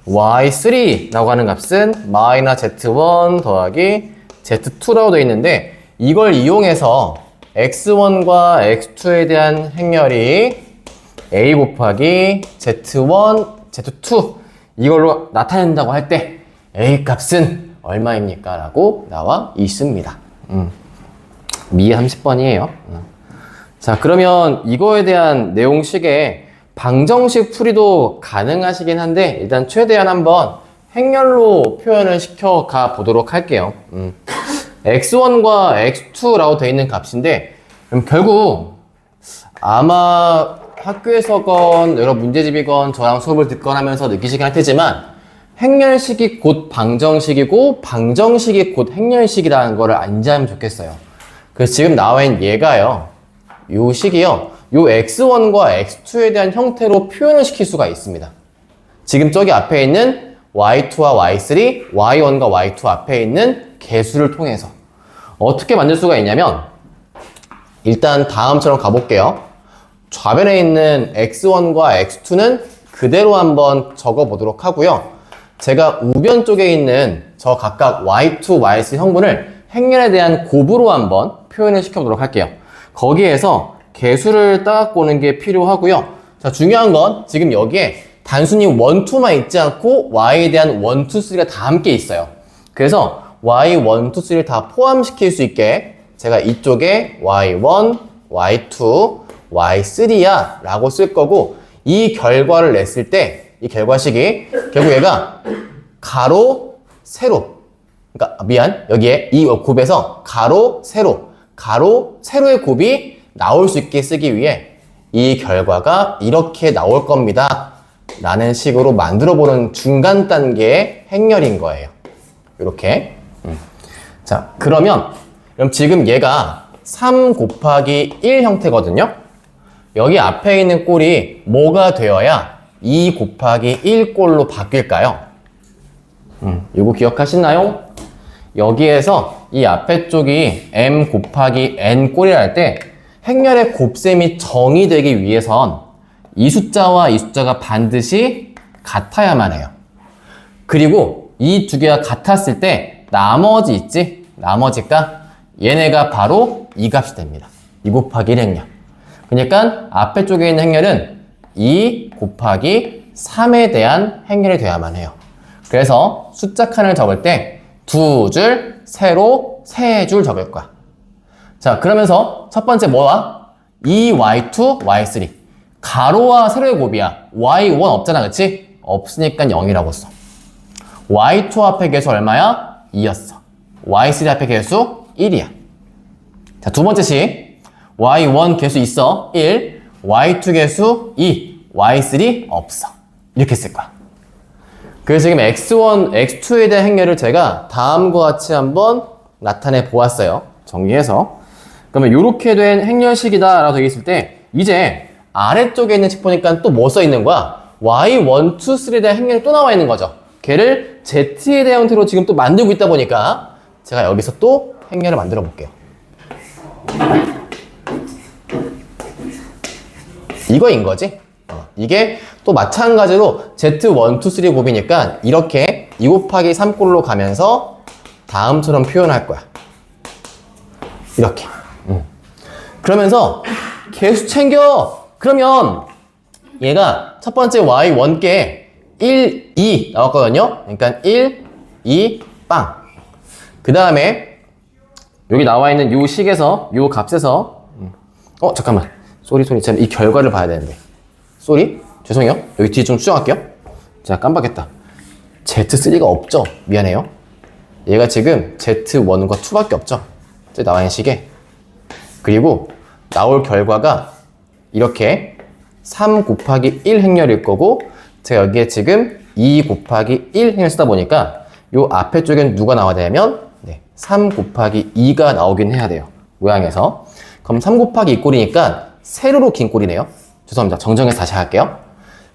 y3라고 하는 값은 마이너스 z1 더하기 z2라고 되어 있는데 이걸 이용해서 x1과 x2에 대한 행렬이 a 곱하기 z1, z2 이걸로 나타낸다고 할 때 a 값은 얼마입니까? 라고 나와 있습니다. 미에 30번이에요. 자, 그러면 이거에 대한 내용식에 방정식 풀이도 가능하시긴 한데 일단 최대한 한번 행렬로 표현을 시켜가 보도록 할게요. x1과 x2라고 되어 있는 값인데 그럼 결국 아마 학교에서건 여러 문제집이건 저랑 수업을 듣건 하면서 느끼시긴 할 테지만 행렬식이 곧 방정식이고 방정식이 곧 행렬식이라는 거를 인지하면 좋겠어요. 그래서 지금 나와 있는 얘가요. 요 식이요. 요 x1과 x2에 대한 형태로 표현을 시킬 수가 있습니다. 지금 저기 앞에 있는 y2와 y3, y1과 y2 앞에 있는 개수를 통해서 어떻게 만들 수가 있냐면 일단 다음처럼 가볼게요. 좌변에 있는 x1과 x2는 그대로 한번 적어보도록 하고요. 제가 우변 쪽에 있는 저 각각 y2, y3 성분을 행렬에 대한 곱으로 한번 표현을 시켜보도록 할게요. 거기에서 개수를 따갖고 오는 게 필요하고요. 자, 중요한 건 지금 여기에 단순히 1, 2만 있지 않고 y에 대한 1, 2, 3가 다 함께 있어요. 그래서 y, 1, 2, 3를 다 포함시킬 수 있게 제가 이쪽에 y1, y2, y3야 라고 쓸 거고 이 결과를 냈을 때 이 결과식이 결국 얘가 가로, 세로 그러니까 미안 여기에 이 곱에서 가로, 세로의 곱이 나올 수 있게 쓰기 위해 이 결과가 이렇게 나올 겁니다 라는 식으로 만들어 보는 중간 단계의 행렬인 거예요. 이렇게 자 그럼 지금 얘가 3 곱하기 1 형태거든요. 여기 앞에 있는 꼴이 뭐가 되어야 2 곱하기 1 꼴로 바뀔까요? 이거 기억하시나요? 여기에서 이 앞에 쪽이 m 곱하기 n 꼴이라 할 때 행렬의 곱셈이 정의되기 위해선 이 숫자와 이 숫자가 반드시 같아야만 해요. 그리고 이 두 개가 같았을 때 나머지 있지? 나머지가 얘네가 바로 이 값이 됩니다. 2 곱하기 1 행렬. 그러니까 앞에 쪽에 있는 행렬은 2 곱하기 3에 대한 행렬이 되어야만 해요. 그래서 숫자 칸을 적을 때 2줄, 세로 3줄 적을 거야. 자, 그러면서 첫 번째 뭐야? y2, y3. 가로와 세로의 곱이야. y1 없잖아, 그치? 없으니까 0이라고 써. y2 앞에 계수 얼마야? 2였어. y3 앞에 계수 1이야. 자, 두 번째 식. y1 계수 있어. 1. y2 계수 2. y3 없어. 이렇게 쓸 거야. 그래서 지금 x1, x2에 대한 행렬을 제가 다음과 같이 한번 나타내 보았어요. 정리해서. 그러면 이렇게 된 행렬식이다 라고 되어 있을 때 이제 아래쪽에 있는 식 보니까 또 뭐 써 있는 거야? y1, 2, 3에 대한 행렬이 또 나와 있는 거죠. 걔를 z에 대한 형태로 지금 또 만들고 있다 보니까 제가 여기서 또 행렬을 만들어 볼게요. 이거인 거지? 이게 또 마찬가지로 Z1, 2, 3 곱이니까 이렇게 2 곱하기 3꼴로 가면서 다음처럼 표현할 거야. 이렇게. 그러면서 계수 챙겨! 그러면 얘가 첫 번째 y1께 1, 2 나왔거든요? 그러니까 1, 2, 빵. 그 다음에 여기 나와 있는 요 식에서, 요 값에서 잠깐만. 쏘리. 제가 이 결과를 봐야 되는데. 쏘리? 죄송해요. 여기 뒤에 좀 수정할게요. 자, 깜빡했다. Z3가 없죠? 미안해요. 얘가 지금 Z1과 2밖에 없죠? 저기 나와 있는 식에. 그리고 나올 결과가 이렇게 3 곱하기 1 행렬일 거고 제가 여기에 지금 2 곱하기 1 행렬 쓰다 보니까 요 앞에 쪽엔 누가 나와야 되냐면 3 곱하기 2가 나오긴 해야 돼요. 모양에서. 그럼 3 곱하기 2 꼴이니까 세로로 긴 꼴이네요. 죄송합니다. 정정해서 다시 할게요.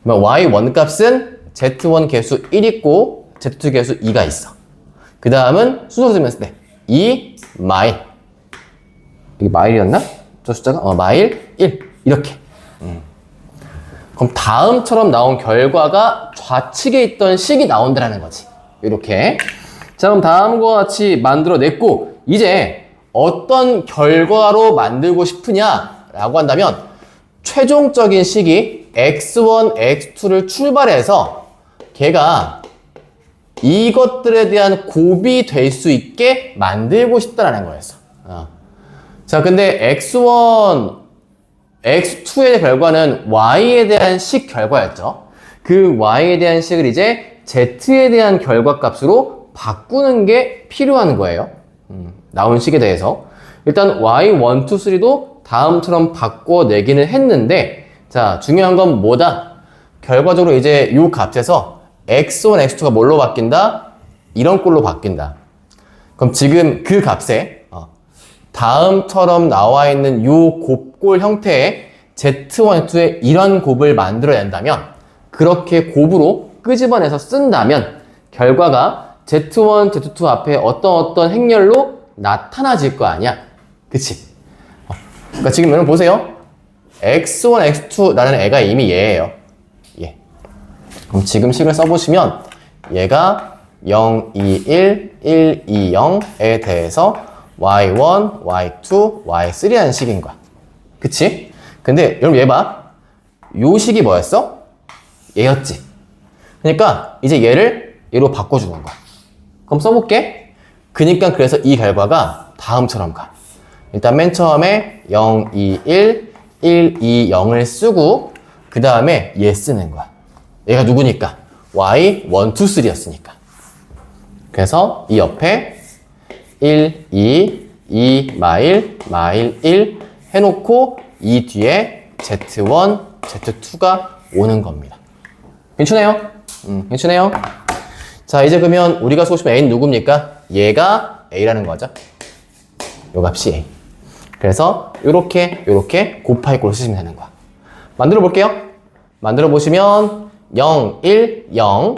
그러면 y1 값은 z1 계수 1 있고 z2 계수 2가 있어. 그 다음은 순서로 쓰면 2 마일. 이게 마일이었나? 저 숫자가? 마일 1. 이렇게. 그럼 다음처럼 나온 결과가 좌측에 있던 식이 나온다는 거지. 이렇게. 자, 그럼 다음과 같이 만들어냈고 이제 어떤 결과로 만들고 싶으냐라고 한다면 최종적인 식이 x1, x2를 출발해서 걔가 이것들에 대한 곱이 될 수 있게 만들고 싶다라는 거였어. 자, 근데 x1, x2의 결과는 y에 대한 식 결과였죠. 그 y에 대한 식을 이제 z에 대한 결과값으로 바꾸는 게 필요한 거예요. 나온 식에 대해서. 일단 y1, 2, 3도 다음처럼 바꿔내기는 했는데 자, 중요한 건 뭐다? 결과적으로 이제 이 값에서 x1, x2가 뭘로 바뀐다? 이런 꼴로 바뀐다. 그럼 지금 그 값에 다음처럼 나와 있는 이 곱골 형태의 z1, z2의 이런 곱을 만들어낸다면 그렇게 곱으로 끄집어내서 쓴다면 결과가 z1, z2 앞에 어떤 행렬로 나타나질 거 아니야? 그치? 그러니까 지금 여러분 보세요. x1, x2라는 애가 이미 얘예요. 얘. 그럼 지금 식을 써보시면 얘가 0, 2, 1, 1, 2, 0에 대해서 y1, y2, y3라는 식인 거야. 그치? 근데 여러분 얘 봐. 요 식이 뭐였어? 얘였지. 그러니까 이제 얘로 바꿔주는 거야. 그럼 써볼게. 그니까 그래서 이 결과가 다음처럼 가. 일단 맨 처음에 0, 2, 1, 1, 2, 0을 쓰고 그 다음에 얘 쓰는 거야. 얘가 누구니까? y, 1, 2, 3였으니까. 그래서 이 옆에 1, 2, 마일 1 해놓고 이 뒤에 z1, z2가 오는 겁니다. 괜찮아요? 괜찮아요? 자, 이제 그러면 우리가 쓰고 싶은 a는 누굽니까? 얘가 a라는 거죠. 요 값이 a. 그래서 요렇게 곱하기 꼴로 쓰시면 되는 거야. 만들어 볼게요. 만들어 보시면 0, 1, 0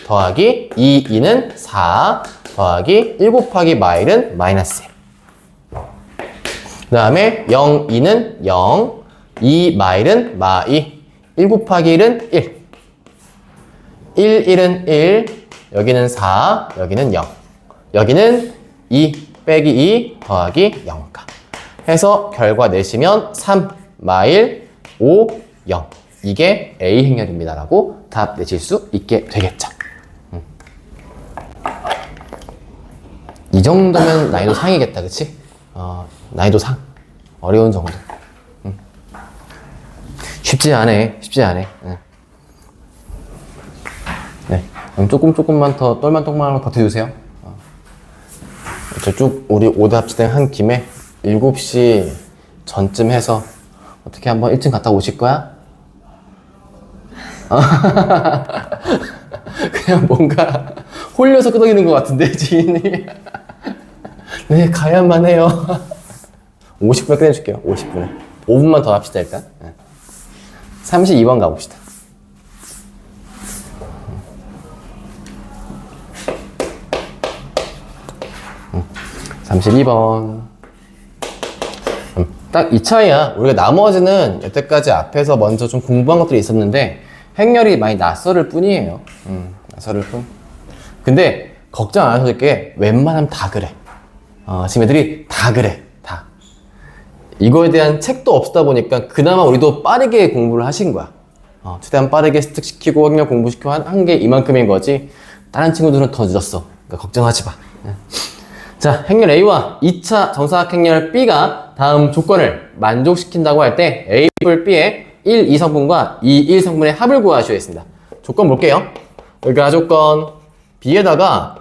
더하기 2, 2는 4 더하기 1 곱하기 마일은 마이너스 1. 그 다음에 0, 2는 0, 2 마일은 마2, 1 곱하기 1은 1. 1, 1은 1, 여기는 4, 여기는 0. 여기는 2 빼기 2 더하기 0가. 해서 결과 내시면 3, 마일, 5, 0. 이게 A 행렬입니다. 라고 답 내실 수 있게 되겠죠. 이 정도면 난이도 상이겠다, 그치? 난이도 상. 어려운 정도. 쉽지 않아. 네. 그럼 조금만 더, 똘만똘만한 거 버텨주세요. 저쭉 우리 오답 진행한 김에 7시 전쯤 해서 어떻게 한번 1층 갔다 오실 거야? 그냥 뭔가 홀려서 끄덕이는 것 같은데, 지인이. 네, 가야만 해요. 50분에 끝내줄게요, 50분에. 5분만 더 합시다, 일단. 32번 가봅시다. 32번. 딱 이 차이야. 우리가 나머지는 여태까지 앞에서 먼저 좀 공부한 것들이 있었는데 행렬이 많이 낯설을 뿐이에요. 낯설을 뿐. 근데 걱정 안 하셔도 될 게 웬만하면 다 그래. 지금 애들이 다 그래. 다. 이거에 대한 책도 없다 보니까 그나마 우리도 빠르게 공부를 하신 거야. 최대한 빠르게 습득시키고 행렬 공부시키고 한 게 이만큼인 거지 다른 친구들은 더 늦었어. 그러니까 걱정하지 마. 자, 행렬 A와 2차 정사각 행렬 B가 다음 조건을 만족시킨다고 할 때 A 뿔 B의 1, 2성분과 2, 1성분의 합을 구하시겠습니다. 조건 볼게요. 여기가 조건 B에다가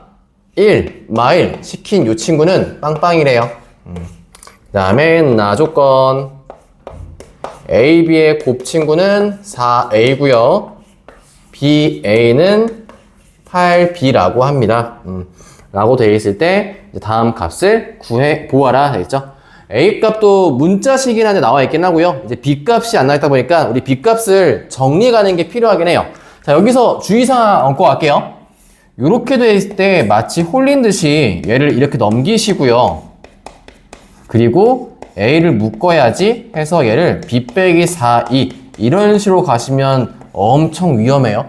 1, 마일 시킨 이 친구는 빵빵이래요. 그 다음에 나 조건 A, B의 곱 친구는 4A고요. BA는 8B라고 합니다. 라고 되어 있을 때 이제 다음 값을 보아라 되겠죠. A 값도 문자식이긴 한데 나와 있긴 하고요. 이제 B 값이 안 나와 있다 보니까 우리 B 값을 정리해 가는 게 필요하긴 해요. 자, 여기서 주의사항 얹고 갈게요. 이렇게 되어 있을 때 마치 홀린 듯이 얘를 이렇게 넘기시고요. 그리고 A를 묶어야지 해서 얘를 B 빼기 4, 2 이런 식으로 가시면 엄청 위험해요.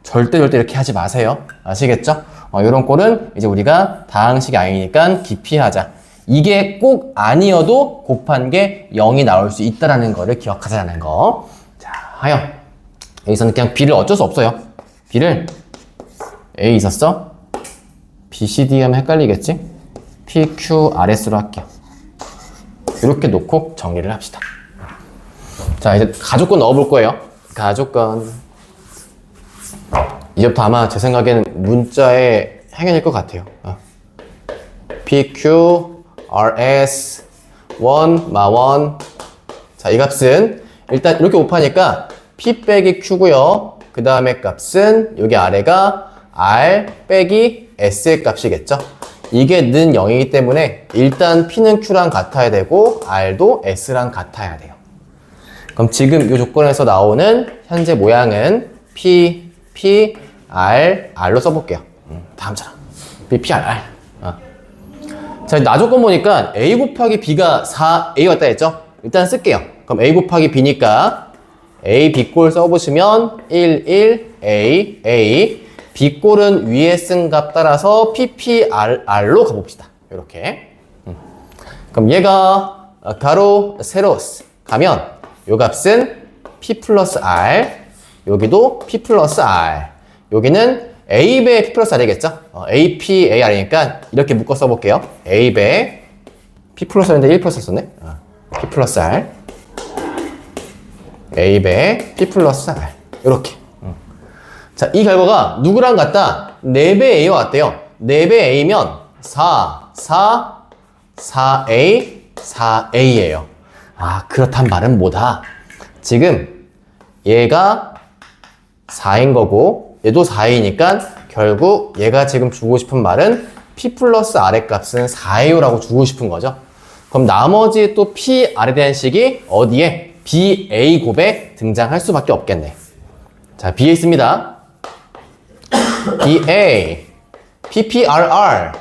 절대 이렇게 하지 마세요. 아시겠죠? 이런 꼴은 이제 우리가 다항식이 아니니까 기피하자. 이게 꼭 아니어도 곱한 게 0이 나올 수 있다는 거를 기억하자는 거. 자, 하여 여기서는 그냥 B를 어쩔 수 없어요. B를 A 있었어? B, C, D 하면 헷갈리겠지? P, Q, RS로 할게요. 이렇게 놓고 정리를 합시다. 자, 이제 가족권 넣어볼 거예요. 가족권. 이제부터 아마 제 생각에는 문자의 행연일 것 같아요. PQ, RS, 1, 마 1. 자, 이 값은 일단 이렇게 곱하니까 P 빼기 Q고요. 그 다음에 값은 여기 아래가 R 빼기 S의 값이겠죠. 이게 는 0이기 때문에 일단 P는 Q랑 같아야 되고 R도 S랑 같아야 돼요. 그럼 지금 이 조건에서 나오는 현재 모양은 P, R, R로 써볼게요. 다음처럼. P, R, R. 자, 나 조건 보니까 A 곱하기 B가 4A 왔다 했죠? 일단 쓸게요. 그럼 A 곱하기 B니까 A, B꼴 써보시면 1, 1, A, A. B꼴은 위에 쓴 값 따라서 P, R, R로 가봅시다. 이렇게. 그럼 얘가 가로, 세로 가면 요 값은 P 플러스 R. 여기도 P 플러스 R. 여기는 A 배 P 플러스 R이겠죠? A, P, A, R이니까 이렇게 묶어 써볼게요. A 배 P 플러스 R인데 1 플러스 썼네? P 플러스 R. A 배 P 플러스 R. 이렇게. 자, 이 결과가 누구랑 같다? 4배 A와 같대요. 4배 A면 4, 4A, 4A예요. 그렇단 말은 뭐다? 지금 얘가 4인 거고 얘도 4이니까 결국 얘가 지금 주고 싶은 말은 P 플러스 R의 값은 4예요라고 주고 싶은 거죠. 그럼 나머지 또 P, R에 대한 식이 어디에? BA 곱에 등장할 수밖에 없겠네. 자, B에 있습니다. BA, PPRR,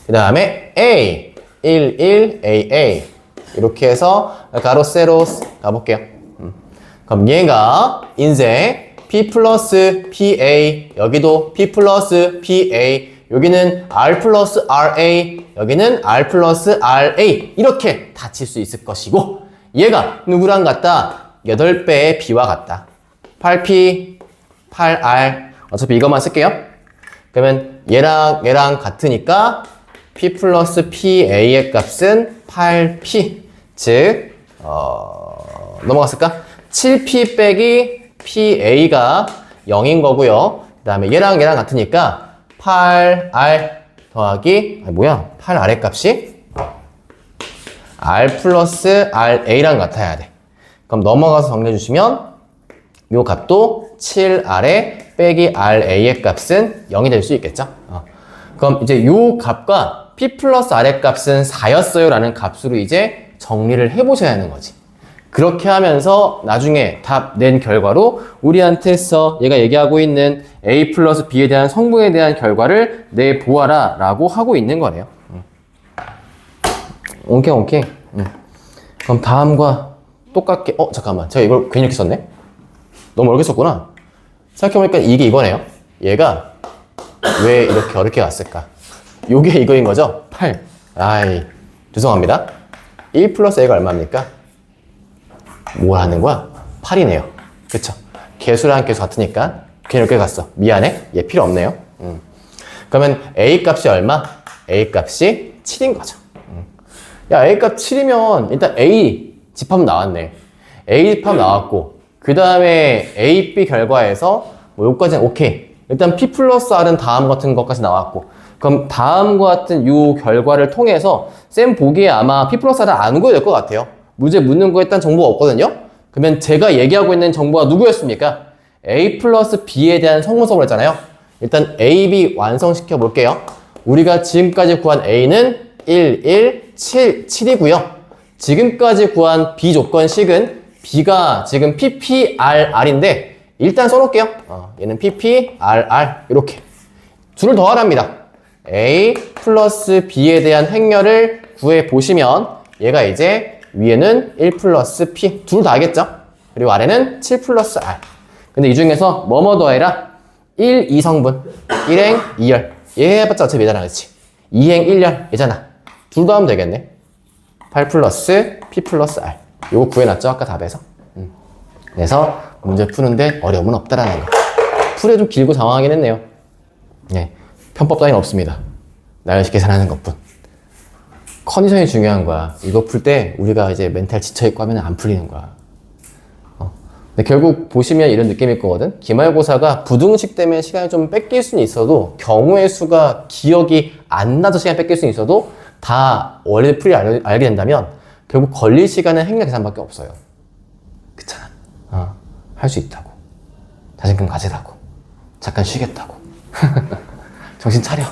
그 다음에 A, 1, 1, AA. 이렇게 해서 가로, 세로 가볼게요. 그럼 얘가 인쇄 P 플러스 PA, 여기도 P 플러스 PA, 여기는 R 플러스 RA, 여기는 R 플러스 RA. 이렇게 닫힐 수 있을 것이고, 얘가 누구랑 같다? 8배의 B와 같다. 8P, 8R. 어차피 이것만 쓸게요. 그러면 얘랑 같으니까 P 플러스 PA의 값은 8P. 즉, 넘어갔을까? 7P 빼기 PA가 0인 거고요. 그 다음에 얘랑 같으니까 8R 더하기, 8R의 값이 R 플러스 RA랑 같아야 돼. 그럼 넘어가서 정리해 주시면 요 값도 7R에 빼기 RA의 값은 0이 될 수 있겠죠? 그럼 이제 요 값과 P 플러스 R의 값은 4였어요 라는 값으로 이제 정리를 해보셔야 하는 거지. 그렇게 하면서 나중에 답 낸 결과로 우리한테서 얘가 얘기하고 있는 A 플러스 B에 대한 성분에 대한 결과를 내보아라 라고 하고 있는 거네요. 오케이. 그럼 다음과 똑같게, 잠깐만. 제가 이걸 괜히 이렇게 썼네? 너무 어렵게 썼구나. 생각해보니까 이게 이거네요. 얘가 왜 이렇게 어렵게 갔을까? 요게 이거인 거죠? 8. 죄송합니다. 1 플러스 A가 얼마입니까? 뭘 하는 거야? 8이네요. 그쵸? 개수랑 개수 같으니까 괜히 이렇게 갔어. 미안해. 얘 필요 없네요. 그러면 A 값이 얼마? A 값이 7인 거죠. 야, A 값 7이면 일단 A 집합 나왔네. A 집합 나왔고 그 다음에 A, B 결과에서 뭐 여기까지는 오케이. 일단 P 플러스 R은 다음 같은 것까지 나왔고 그럼 다음과 같은 요 결과를 통해서 쌤 보기에 아마 P 플러스 R은 안 구해야 될 것 같아요. 문제 묻는 거에 딴 정보가 없거든요. 그러면 제가 얘기하고 있는 정보가 누구였습니까? A 플러스 B에 대한 성분석을 했잖아요. 일단 A, B 완성시켜 볼게요. 우리가 지금까지 구한 A는 1, 7, 7이고요. 지금까지 구한 B 조건식은 B가 지금 PPRR인데 일단 써놓을게요. 얘는 PPRR 이렇게 둘을 더하랍니다. A 플러스 B에 대한 행렬을 구해보시면 얘가 이제 위에는 1 플러스 P 둘 다 알겠죠? 그리고 아래는 7 플러스 R. 근데 이 중에서 뭐뭐 더해라? 1, 2성분 1행 2열 얘 해봤자 어차피 얘잖아, 그렇지? 2행 1열 얘잖아. 둘 더하면 되겠네. 8 플러스 P 플러스 R. 요거 구해놨죠? 아까 답에서. 그래서 문제 푸는데 어려움은 없다라는 거. 풀에 좀 길고 장황하긴 했네요. 네, 편법 따위는 없습니다. 나열식 계산하는 것뿐. 컨디션이 중요한 거야. 이거 풀 때 우리가 이제 멘탈 지쳐있고 하면 안 풀리는 거야. 근데 결국 보시면 이런 느낌일 거거든. 기말고사가 부등식 때문에 시간이 좀 뺏길 수는 있어도 경우의 수가 기억이 안 나서 시간이 뺏길 수는 있어도 다 원래 풀이 알게 된다면 결국 걸릴 시간은 행렬 계산밖에 없어요. 그렇잖아. 할 수 있다고. 자신감 가지라고. 잠깐 쉬겠다고. 정신 차려.